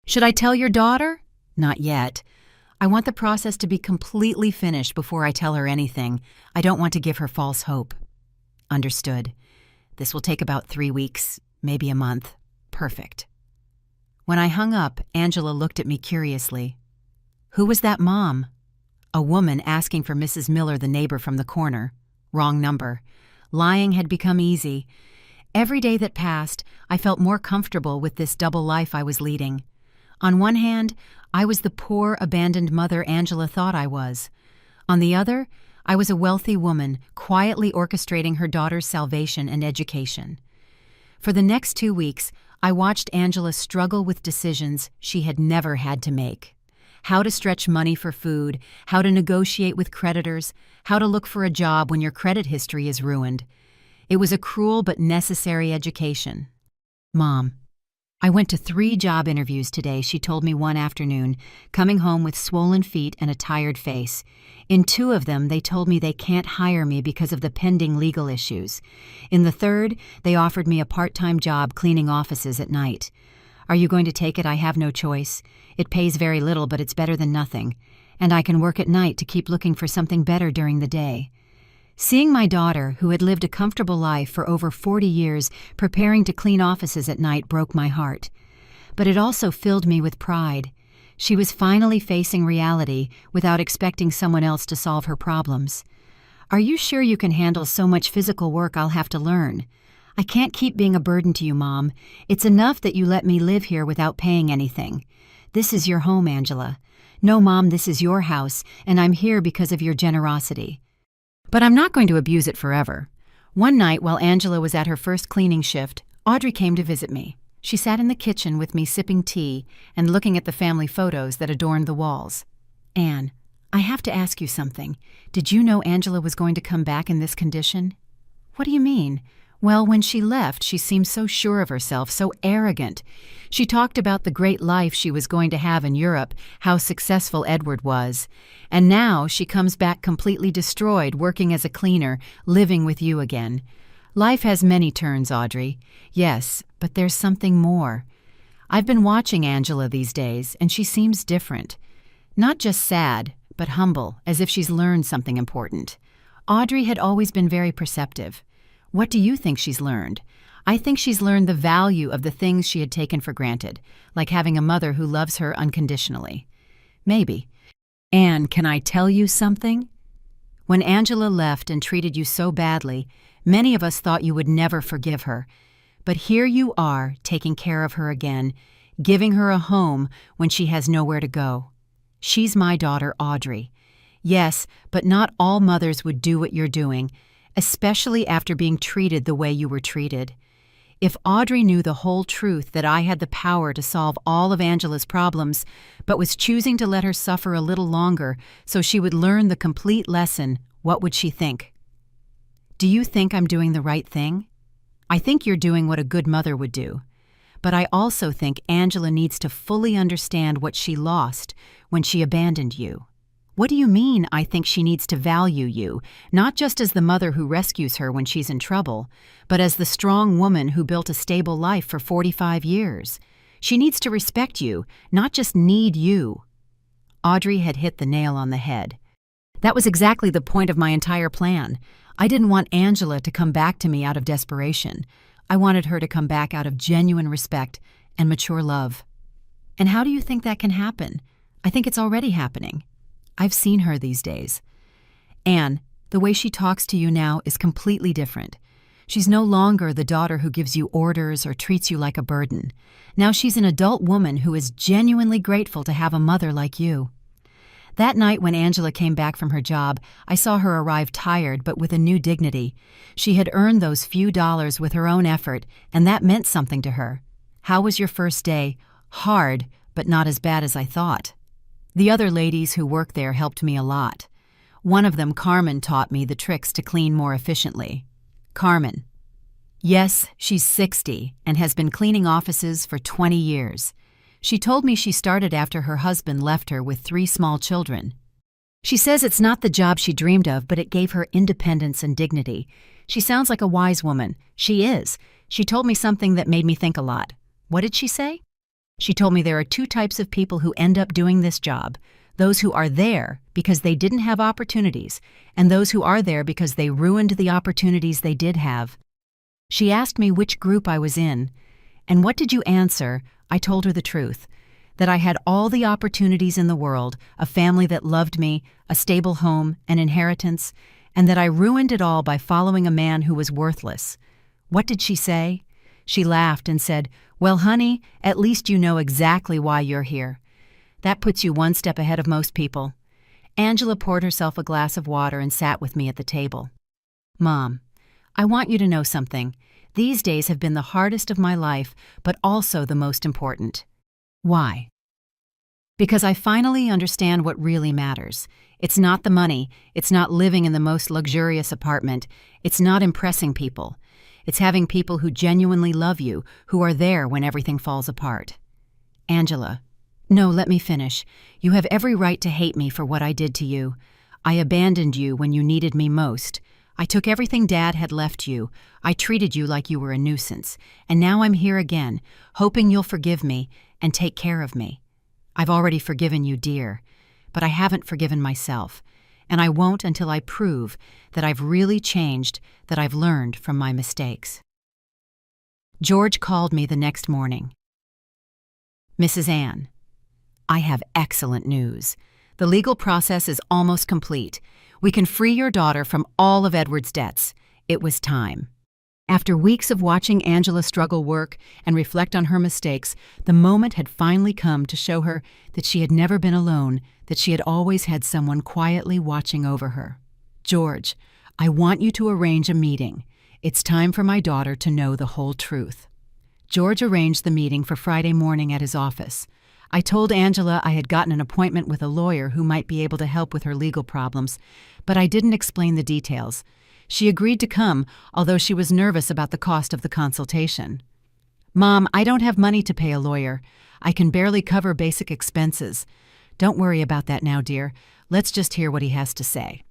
Should I tell your daughter? Not yet. I want the process to be completely finished before I tell her anything. I don't want to give her false hope. Understood. This will take about 3 weeks, maybe a month. Perfect. When I hung up, Angela looked at me curiously. Who was that mom? A woman asking for Mrs. Miller, the neighbor from the corner. Wrong number. Lying had become easy. Every day that passed, I felt more comfortable with this double life I was leading. On one hand, I was the poor, abandoned mother Angela thought I was. On the other, I was a wealthy woman quietly orchestrating her daughter's salvation and education. For the next 2 weeks, I watched Angela struggle with decisions she had never had to make. How to stretch money for food, how to negotiate with creditors, how to look for a job when your credit history is ruined. It was a cruel but necessary education. Mom, I went to 3 job interviews today, she told me one afternoon, coming home with swollen feet and a tired face. In 2 of them, they told me they can't hire me because of the pending legal issues. In the 3rd, they offered me a part-time job cleaning offices at night. Are you going to take it? I have no choice. It pays very little, but it's better than nothing. And I can work at night to keep looking for something better during the day. Seeing my daughter, who had lived a comfortable life for over 40 years, preparing to clean offices at night broke my heart. But it also filled me with pride. She was finally facing reality without expecting someone else to solve her problems. Are you sure you can handle so much physical work I'll have to learn? I can't keep being a burden to you, Mom. It's enough that you let me live here without paying anything. This is your home, Angela. No, Mom, this is your house, and I'm here because of your generosity. But I'm not going to abuse it forever. One night, while Angela was at her first cleaning shift, Audrey came to visit me. She sat in the kitchen with me sipping tea and looking at the family photos that adorned the walls. Anne, I have to ask you something. Did you know Angela was going to come back in this condition? What do you mean? Well, when she left, she seemed so sure of herself, so arrogant. She talked about the great life she was going to have in Europe, how successful Edward was. And now she comes back completely destroyed, working as a cleaner, living with you again. Life has many turns, Audrey. Yes, but there's something more. I've been watching Angela these days, and she seems different. Not just sad, but humble, as if she's learned something important. Audrey had always been very perceptive. What do you think she's learned? I think she's learned the value of the things she had taken for granted, like having a mother who loves her unconditionally. Maybe. Anne, can I tell you something? When Angela left and treated you so badly, many of us thought you would never forgive her. But here you are, taking care of her again, giving her a home when she has nowhere to go. She's my daughter, Audrey. Yes, but not all mothers would do what you're doing, especially after being treated the way you were treated. If Audrey knew the whole truth that I had the power to solve all of Angela's problems, but was choosing to let her suffer a little longer so she would learn the complete lesson, what would she think? Do you think I'm doing the right thing? I think you're doing what a good mother would do. But I also think Angela needs to fully understand what she lost when she abandoned you. What do you mean I think she needs to value you, not just as the mother who rescues her when she's in trouble, but as the strong woman who built a stable life for 45 years? She needs to respect you, not just need you. Audrey had hit the nail on the head. That was exactly the point of my entire plan. I didn't want Angela to come back to me out of desperation. I wanted her to come back out of genuine respect and mature love. And how do you think that can happen? I think it's already happening. I've seen her these days. Anne, the way she talks to you now is completely different. She's no longer the daughter who gives you orders or treats you like a burden. Now she's an adult woman who is genuinely grateful to have a mother like you. That night when Angela came back from her job, I saw her arrive tired but with a new dignity. She had earned those few dollars with her own effort, and that meant something to her. How was your first day? Hard, but not as bad as I thought. The other ladies who work there helped me a lot. One of them, Carmen, taught me the tricks to clean more efficiently. Carmen. Yes, she's 60 and has been cleaning offices for 20 years. She told me she started after her husband left her with 3 small children. She says it's not the job she dreamed of, but it gave her independence and dignity. She sounds like a wise woman. She is. She told me something that made me think a lot. What did she say? She told me there are 2 types of people who end up doing this job: those who are there because they didn't have opportunities, and those who are there because they ruined the opportunities they did have. She asked me which group I was in. And what did you answer? I told her the truth, that I had all the opportunities in the world, a family that loved me, a stable home, an inheritance, and that I ruined it all by following a man who was worthless. What did she say? She laughed and said, "Well, honey, at least you know exactly why you're here." That puts you one step ahead of most people. Angela poured herself a glass of water and sat with me at the table. Mom, I want you to know something. These days have been the hardest of my life, but also the most important. Why? Because I finally understand what really matters. It's not the money. It's not living in the most luxurious apartment. It's not impressing people. It's having people who genuinely love you, who are there when everything falls apart. Angela. No, let me finish. You have every right to hate me for what I did to you. I abandoned you when you needed me most. I took everything Dad had left you. I treated you like you were a nuisance. And now I'm here again, hoping you'll forgive me and take care of me. I've already forgiven you, dear, but I haven't forgiven myself. And I won't until I prove that I've really changed, that I've learned from my mistakes. George called me the next morning. Mrs. Ann, I have excellent news. The legal process is almost complete. We can free your daughter from all of Edward's debts. It was time. After weeks of watching Angela struggle work and reflect on her mistakes, the moment had finally come to show her that she had never been alone, that she had always had someone quietly watching over her. George, I want you to arrange a meeting. It's time for my daughter to know the whole truth. George arranged the meeting for Friday morning at his office. I told Angela I had gotten an appointment with a lawyer who might be able to help with her legal problems, but I didn't explain the details. She agreed to come, although she was nervous about the cost of the consultation. Mom, I don't have money to pay a lawyer. I can barely cover basic expenses. Don't worry about that now, dear. Let's just hear what he has to say.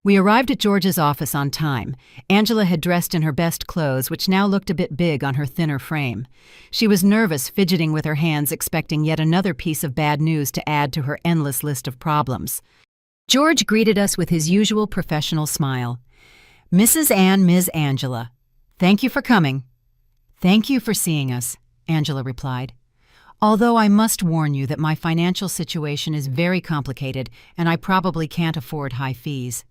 We arrived at George's office on time. Angela had dressed in her best clothes, which now looked a bit big on her thinner frame. She was nervous, fidgeting with her hands, expecting yet another piece of bad news to add to her endless list of problems. George greeted us with his usual professional smile. Mrs. and Ms. Angela, thank you for coming. Thank you for seeing us, Angela replied. Although I must warn you that my financial situation is very complicated and I probably can't afford high fees.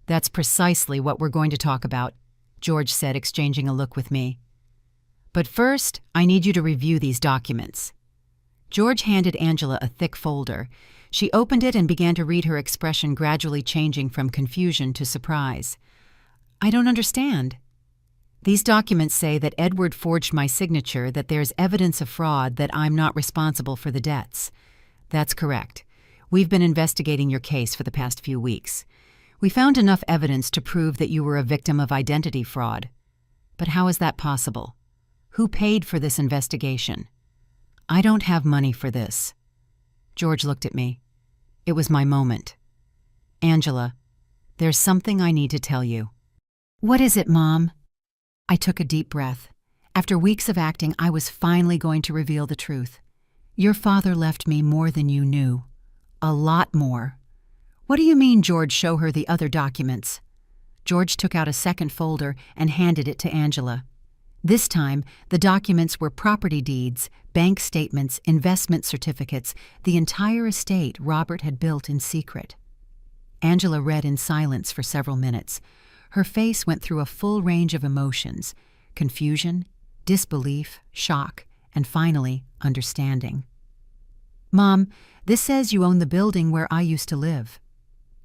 That's precisely what we're going to talk about, George said, exchanging a look with me. But first, I need you to review these documents. George handed Angela a thick folder. She opened it and began to read, her expression gradually changing from confusion to surprise. I don't understand. These documents say that Edward forged my signature, that there's evidence of fraud, that I'm not responsible for the debts. That's correct. We've been investigating your case for the past few weeks. We found enough evidence to prove that you were a victim of identity fraud. But how is that possible? Who paid for this investigation? I don't have money for this. George looked at me. It was my moment. Angela, there's something I need to tell you. What is it, Mom? I took a deep breath. After weeks of acting, I was finally going to reveal the truth. Your father left me more than you knew. A lot more. What do you mean, George? Show her the other documents. George took out a second folder and handed it to Angela. This time, the documents were property deeds, bank statements, investment certificates, the entire estate Robert had built in secret. Angela read in silence for several minutes. Her face went through a full range of emotions: confusion, disbelief, shock, and finally, understanding. Mom, this says you own the building where I used to live.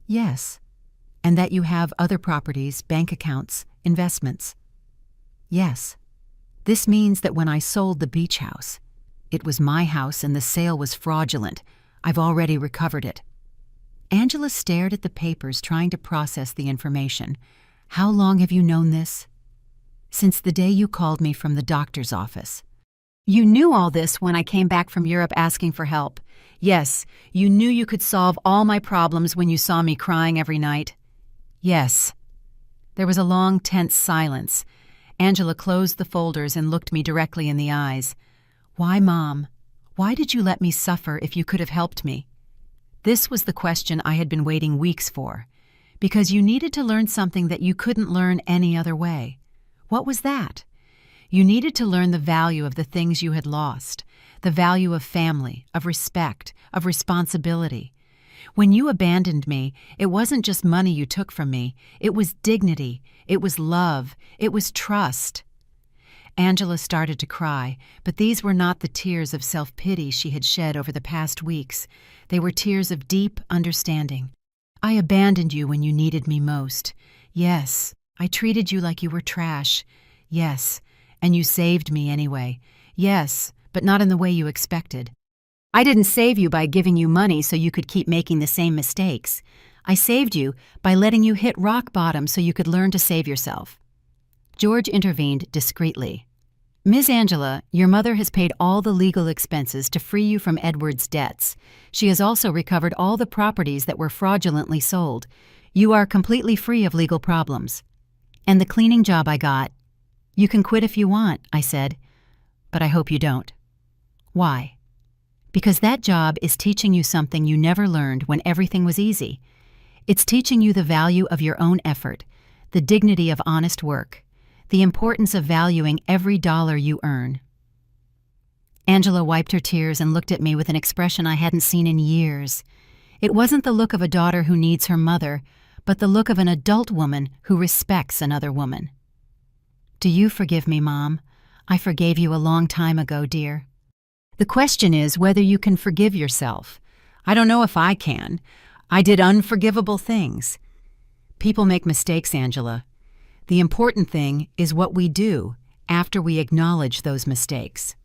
Yes. And that you have other properties, bank accounts, investments. Yes. This means that when I sold the beach house, it was my house and the sale was fraudulent. I've already recovered it. Angela stared at the papers, trying to process the information. How long have you known this? Since the day you called me from the doctor's office. You knew all this when I came back from Europe asking for help. Yes, you knew you could solve all my problems when you saw me crying every night. Yes. There was a long, tense silence. Angela closed the folders and looked me directly in the eyes. Why, Mom? Why did you let me suffer if you could have helped me? This was the question I had been waiting weeks for. Because you needed to learn something that you couldn't learn any other way. What was that? You needed to learn the value of the things you had lost, the value of family, of respect, of responsibility. When you abandoned me, it wasn't just money you took from me. It was dignity. It was love. It was trust. Angela started to cry, but these were not the tears of self-pity she had shed over the past weeks. They were tears of deep understanding. I abandoned you when you needed me most. Yes, I treated you like you were trash. Yes, and you saved me anyway. Yes, but not in the way you expected. I didn't save you by giving you money so you could keep making the same mistakes. I saved you by letting you hit rock bottom so you could learn to save yourself. George intervened discreetly. Ms. Angela, your mother has paid all the legal expenses to free you from Edward's debts. She has also recovered all the properties that were fraudulently sold. You are completely free of legal problems. And the cleaning job I got. You can quit if you want, I said. But I hope you don't. Why? Because that job is teaching you something you never learned when everything was easy. It's teaching you the value of your own effort, the dignity of honest work, the importance of valuing every dollar you earn. Angela wiped her tears and looked at me with an expression I hadn't seen in years. It wasn't the look of a daughter who needs her mother, but the look of an adult woman who respects another woman. Do you forgive me, Mom? I forgave you a long time ago, dear. The question is whether you can forgive yourself. I don't know if I can. I did unforgivable things. People make mistakes, Angela. The important thing is what we do after we acknowledge those mistakes.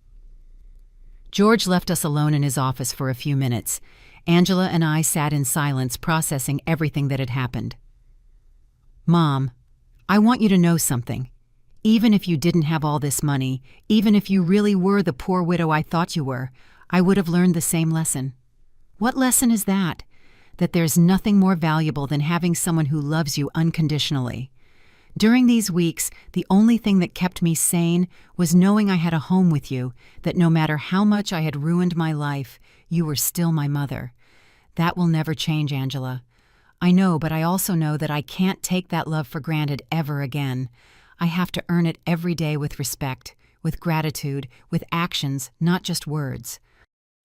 George left us alone in his office for a few minutes. Angela and I sat in silence, processing everything that had happened. Mom, I want you to know something. Even if you didn't have all this money, even if you really were the poor widow I thought you were, I would have learned the same lesson. What lesson is that? That there's nothing more valuable than having someone who loves you unconditionally. During these weeks, the only thing that kept me sane was knowing I had a home with you, that no matter how much I had ruined my life, you were still my mother. That will never change, Angela. I know, but I also know that I can't take that love for granted ever again. I have to earn it every day with respect, with gratitude, with actions, not just words.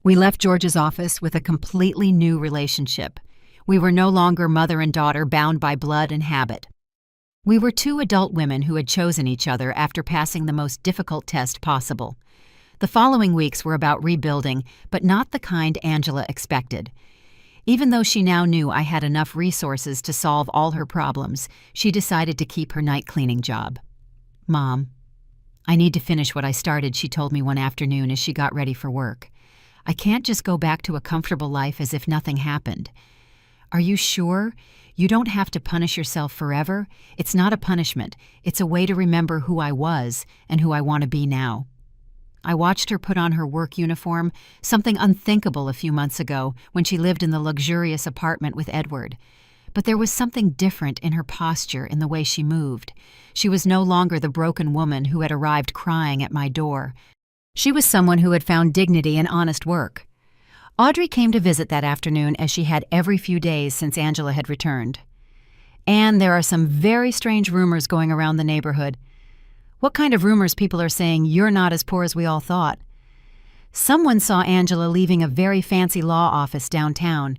We left George's office with a completely new relationship. We were no longer mother and daughter bound by blood and habit. We were two adult women who had chosen each other after passing the most difficult test possible. The following weeks were about rebuilding, but not the kind Angela expected. Even though she now knew I had enough resources to solve all her problems, she decided to keep her night cleaning job. "Mom, I need to finish what I started," she told me one afternoon as she got ready for work. "I can't just go back to a comfortable life as if nothing happened." "Are you sure? You don't have to punish yourself forever. It's not a punishment. It's a way to remember who I was and who I want to be now." I watched her put on her work uniform, something unthinkable a few months ago when she lived in the luxurious apartment with Edward. But there was something different in her posture, in the way she moved. She was no longer the broken woman who had arrived crying at my door. She was someone who had found dignity in honest work. Audrey came to visit that afternoon, as she had every few days since Angela had returned. "Anne, there are some very strange rumors going around the neighborhood." "What kind of rumors? People are saying you're not as poor as we all thought." "Someone saw Angela leaving a very fancy law office downtown,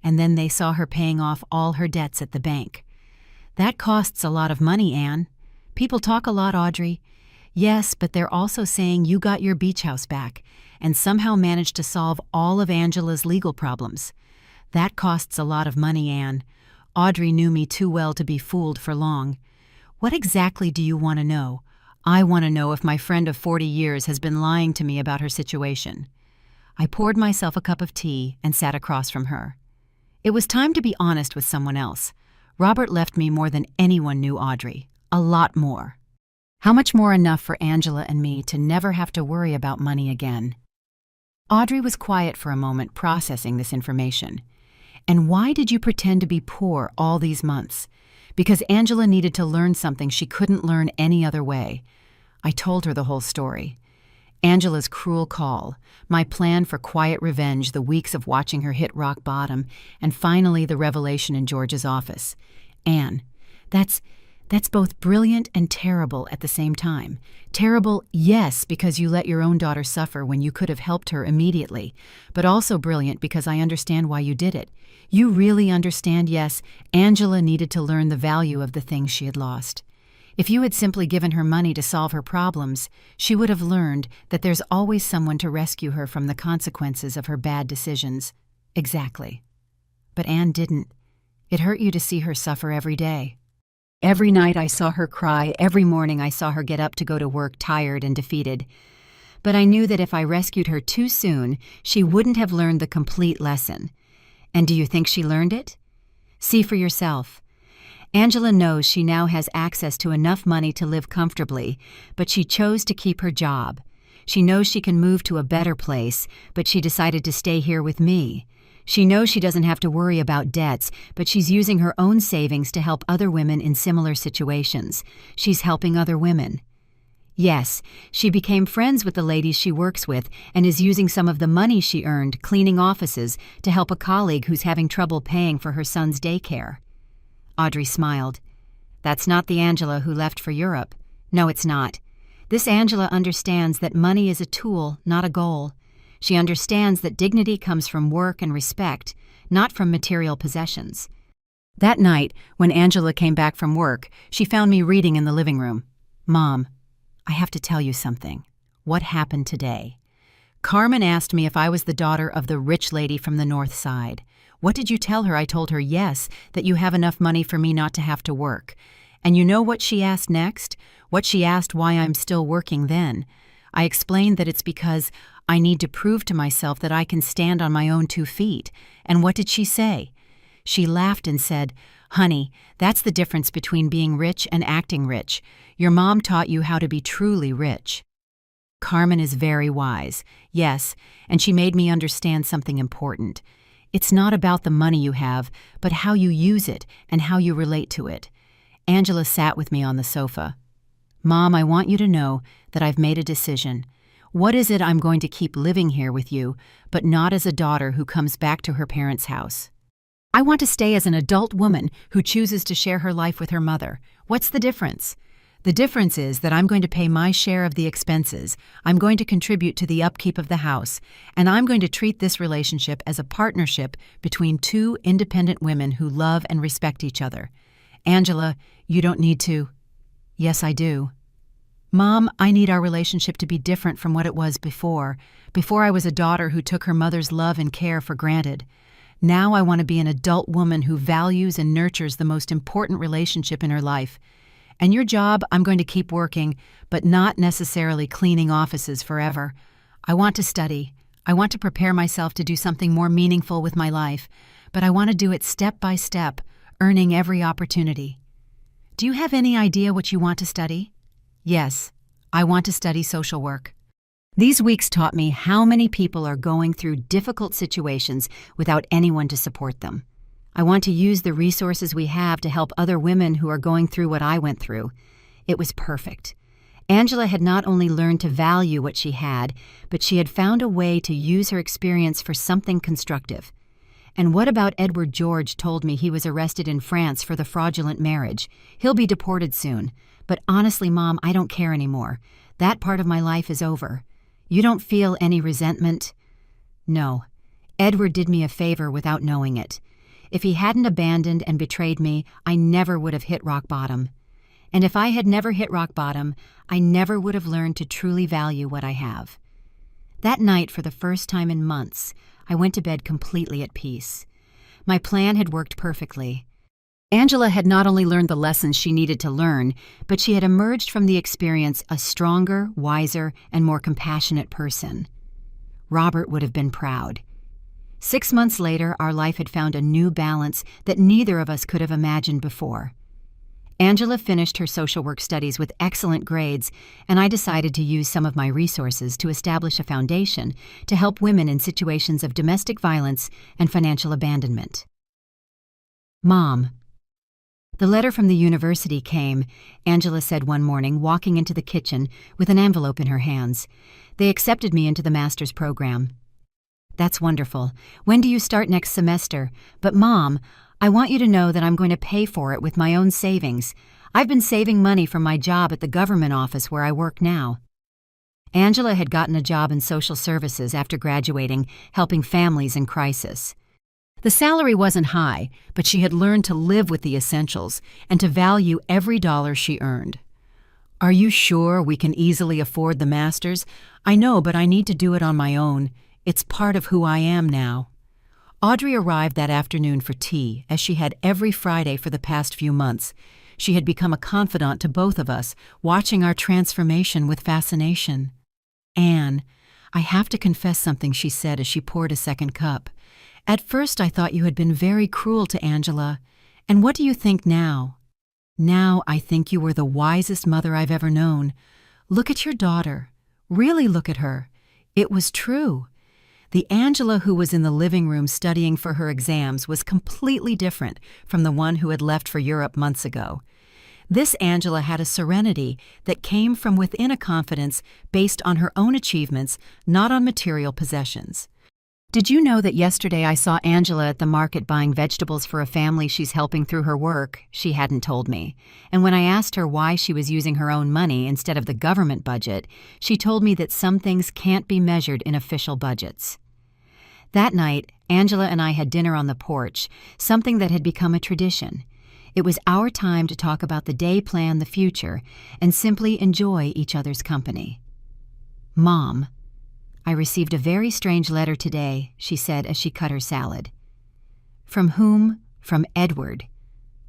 and then they saw her paying off all her debts at the bank." "That costs a lot of money, Anne." "People talk a lot, Audrey." "Yes, but they're also saying you got your beach house back and somehow managed to solve all of Angela's legal problems." "That costs a lot of money, Anne." Audrey knew me too well to be fooled for long. "What exactly do you want to know?" "I want to know if my friend of 40 years has been lying to me about her situation." I poured myself a cup of tea and sat across from her. It was time to be honest with someone else. Robert left me more than anyone knew Audrey. A lot more. How much more enough for Angela and me to never have to worry about money again? Audrey was quiet for a moment, processing this information. "And why did you pretend to be poor all these months?" "Because Angela needed to learn something she couldn't learn any other way." I told her the whole story. Angela's cruel call, my plan for quiet revenge, the weeks of watching her hit rock bottom, and finally the revelation in George's office. "Anne, that's both brilliant and terrible at the same time." "Terrible, yes, because you let your own daughter suffer when you could have helped her immediately, but also brilliant because I understand why you did it. You really understand, yes, Angela needed to learn the value of the things she had lost. If you had simply given her money to solve her problems, she would have learned that there's always someone to rescue her from the consequences of her bad decisions." "Exactly. But Anne didn't. It hurt you to see her suffer every day." "Every night I saw her cry, every morning I saw her get up to go to work tired and defeated. But I knew that if I rescued her too soon, she wouldn't have learned the complete lesson. And do you think she learned it? See for yourself. Angela knows she now has access to enough money to live comfortably, but she chose to keep her job. She knows she can move to a better place, but she decided to stay here with me. She knows she doesn't have to worry about debts, but she's using her own savings to help other women in similar situations. She's helping other women. Yes, she became friends with the ladies she works with and is using some of the money she earned cleaning offices to help a colleague who's having trouble paying for her son's daycare." Audrey smiled. "That's not the Angela who left for Europe." "No, it's not. This Angela understands that money is a tool, not a goal. She understands that dignity comes from work and respect, not from material possessions." That night, when Angela came back from work, she found me reading in the living room. "Mom, I have to tell you something. What happened today? Carmen asked me if I was the daughter of the rich lady from the North Side. What did you tell her?" I told her, "Yes, that you have enough money for me not to have to work." And you know what she asked next? What she asked why I'm still working then. I explained that it's because I need to prove to myself that I can stand on my own 2 feet. And what did she say? She laughed and said, "Honey, that's the difference between being rich and acting rich. Your mom taught you how to be truly rich." Carmen is very wise, yes, and she made me understand something important. It's not about the money you have, but how you use it and how you relate to it. Angela sat with me on the sofa. "Mom, I want you to know that I've made a decision. What is it? I'm going to keep living here with you, but not as a daughter who comes back to her parents' house." I want to stay as an adult woman who chooses to share her life with her mother. What's the difference? The difference is that I'm going to pay my share of the expenses, I'm going to contribute to the upkeep of the house, and I'm going to treat this relationship as a partnership between two independent women who love and respect each other. Angela, you don't need to. Yes, I do. Mom, I need our relationship to be different from what it was before. Before I was a daughter who took her mother's love and care for granted. Now I want to be an adult woman who values and nurtures the most important relationship in her life. And your job, I'm going to keep working, but not necessarily cleaning offices forever. I want to study. I want to prepare myself to do something more meaningful with my life, but I want to do it step by step, earning every opportunity. Do you have any idea what you want to study? Yes, I want to study social work. These weeks taught me how many people are going through difficult situations without anyone to support them. I want to use the resources we have to help other women who are going through what I went through. It was perfect. Angela had not only learned to value what she had, but she had found a way to use her experience for something constructive. And what about Edward George told me he was arrested in France for the fraudulent marriage? He'll be deported soon. But honestly, Mom, I don't care anymore. That part of my life is over. You don't feel any resentment? No. Edward did me a favor without knowing it. If he hadn't abandoned and betrayed me, I never would have hit rock bottom. And if I had never hit rock bottom, I never would have learned to truly value what I have. That night, for the first time in months, I went to bed completely at peace. My plan had worked perfectly. Angela had not only learned the lessons she needed to learn, but she had emerged from the experience a stronger, wiser, and more compassionate person. Robert would have been proud. 6 months later, our life had found a new balance that neither of us could have imagined before. Angela finished her social work studies with excellent grades, and I decided to use some of my resources to establish a foundation to help women in situations of domestic violence and financial abandonment. Mom. The letter from the university came, Angela said one morning, walking into the kitchen with an envelope in her hands. They accepted me into the master's program. That's wonderful. When do you start next semester? But Mom, I want you to know that I'm going to pay for it with my own savings. I've been saving money from my job at the government office where I work now. Angela had gotten a job in social services after graduating, helping families in crisis. The salary wasn't high, but she had learned to live with the essentials and to value every dollar she earned. Are you sure we can easily afford the master's? I know, but I need to do it on my own. It's part of who I am now. Audrey arrived that afternoon for tea, as she had every Friday for the past few months. She had become a confidant to both of us, watching our transformation with fascination. Anne, I have to confess something, she said as she poured a second cup. At first I thought you had been very cruel to Angela. And what do you think now? Now I think you were the wisest mother I've ever known. Look at your daughter. Really look at her. It was true. The Angela who was in the living room studying for her exams was completely different from the one who had left for Europe months ago. This Angela had a serenity that came from within, a confidence based on her own achievements, not on material possessions. Did you know that yesterday I saw Angela at the market buying vegetables for a family she's helping through her work? She hadn't told me. And when I asked her why she was using her own money instead of the government budget, she told me that some things can't be measured in official budgets. That night, Angela and I had dinner on the porch, something that had become a tradition. It was our time to talk about the day plan, the future, and simply enjoy each other's company. Mom, I received a very strange letter today, she said as she cut her salad. From whom? From Edward.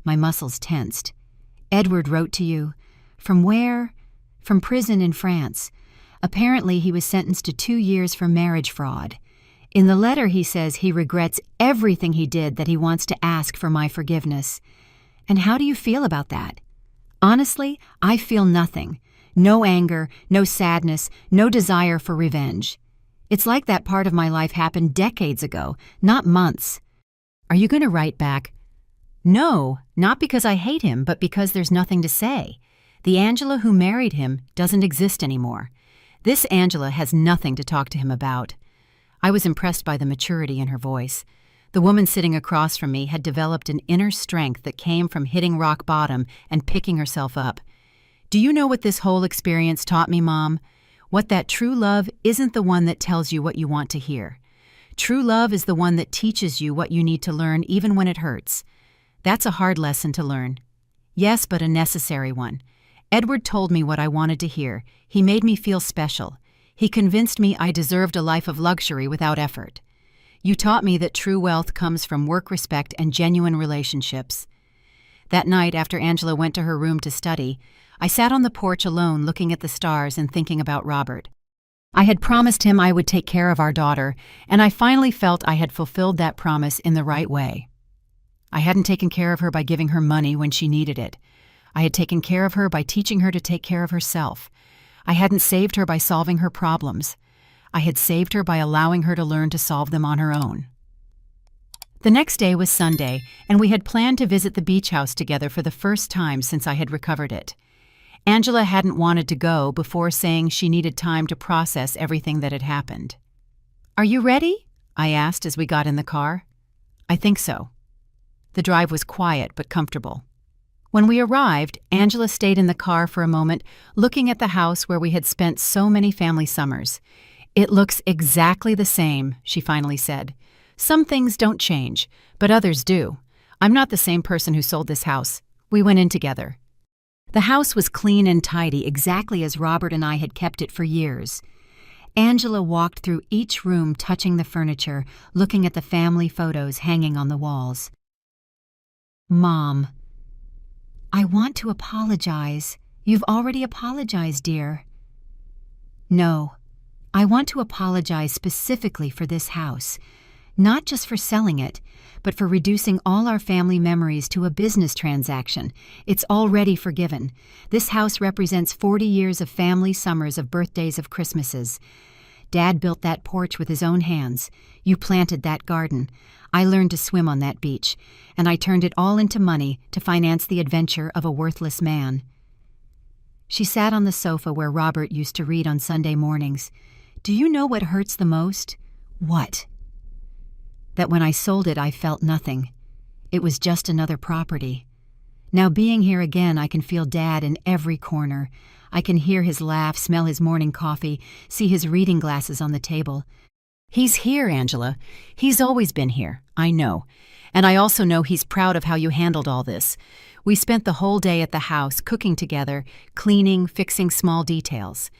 My muscles tensed. Edward wrote to you. From where? From prison in France. Apparently he was sentenced to 2 years for marriage fraud. In the letter he says he regrets everything he did, that he wants to ask for my forgiveness. And how do you feel about that? Honestly, I feel nothing. No anger, no sadness, no desire for revenge. It's like that part of my life happened decades ago, not months. Are you going to write back? No, not because I hate him, but because there's nothing to say. The Angela who married him doesn't exist anymore. This Angela has nothing to talk to him about. I was impressed by the maturity in her voice. The woman sitting across from me had developed an inner strength that came from hitting rock bottom and picking herself up. "Do you know what this whole experience taught me, Mom? What that true love isn't the one that tells you what you want to hear. True love is the one that teaches you what you need to learn even when it hurts. That's a hard lesson to learn. Yes, but a necessary one. Edward told me what I wanted to hear. He made me feel special. He convinced me I deserved a life of luxury without effort. You taught me that true wealth comes from work respect and genuine relationships." That night, after Angela went to her room to study, I sat on the porch alone looking at the stars and thinking about Robert. I had promised him I would take care of our daughter, and I finally felt I had fulfilled that promise in the right way. I hadn't taken care of her by giving her money when she needed it. I had taken care of her by teaching her to take care of herself. I hadn't saved her by solving her problems. I had saved her by allowing her to learn to solve them on her own. The next day was Sunday, and we had planned to visit the beach house together for the first time since I had recovered it. Angela hadn't wanted to go before saying she needed time to process everything that had happened. "Are you ready?" I asked as we got in the car. "I think so." The drive was quiet but comfortable. When we arrived, Angela stayed in the car for a moment, looking at the house where we had spent so many family summers. "It looks exactly the same," she finally said. "Some things don't change, but others do. I'm not the same person who sold this house. We went in together." The house was clean and tidy, exactly as Robert and I had kept it for years. Angela walked through each room, touching the furniture, looking at the family photos hanging on the walls. "Mom, I want to apologize. You've already apologized, dear." "No, I want to apologize specifically for this house. Not just for selling it, but for reducing all our family memories to a business transaction. It's already forgiven. This house represents 40 years of family summers, of birthdays, of Christmases. Dad built that porch with his own hands. You planted that garden. I learned to swim on that beach, and I turned it all into money to finance the adventure of a worthless man." She sat on the sofa where Robert used to read on Sunday mornings. "Do you know what hurts the most?" "What?" "That when I sold it, I felt nothing. It was just another property. Now being here again, I can feel Dad in every corner. I can hear his laugh, smell his morning coffee, see his reading glasses on the table." "He's here, Angela. He's always been here, I know. And I also know he's proud of how you handled all this. We spent the whole day at the house, cooking together, cleaning, fixing small details.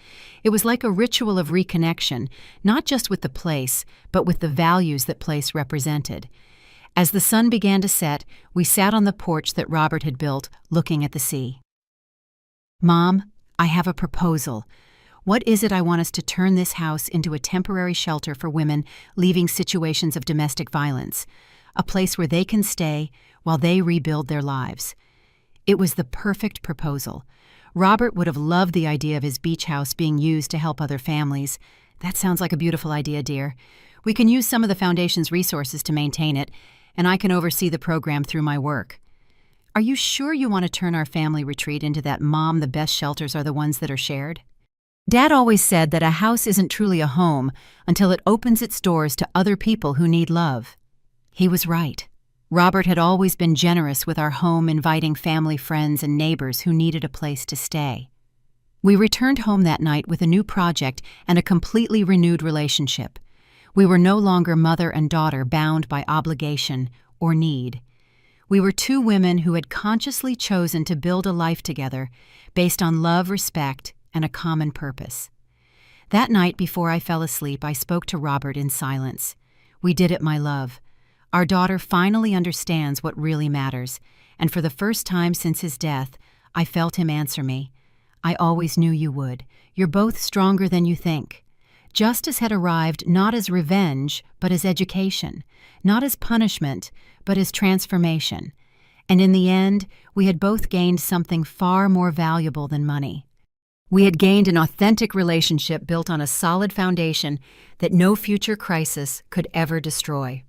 It was like a ritual of reconnection, not just with the place, but with the values that place represented. As the sun began to set, we sat on the porch that Robert had built, looking at the sea. "Mom, I have a proposal. What is it I want us to turn this house into a temporary shelter for women leaving situations of domestic violence, a place where they can stay while they rebuild their lives." It was the perfect proposal. Robert would have loved the idea of his beach house being used to help other families. "That sounds like a beautiful idea, dear. We can use some of the foundation's resources to maintain it, and I can oversee the program through my work." "Are you sure you want to turn our family retreat into that, Mom, the best shelters are the ones that are shared?" Dad always said that a house isn't truly a home until it opens its doors to other people who need love. He was right. Robert had always been generous with our home, inviting family, friends, and neighbors who needed a place to stay. We returned home that night with a new project and a completely renewed relationship. We were no longer mother and daughter bound by obligation or need. We were two women who had consciously chosen to build a life together based on love, respect, and a common purpose. That night before I fell asleep, I spoke to Robert in silence. "We did it, my love. Our daughter finally understands what really matters, and for the first time since his death, I felt him answer me. I always knew you would. You're both stronger than you think." Justice had arrived not as revenge, but as education, not as punishment, but as transformation. And in the end, we had both gained something far more valuable than money. We had gained an authentic relationship built on a solid foundation that no future crisis could ever destroy.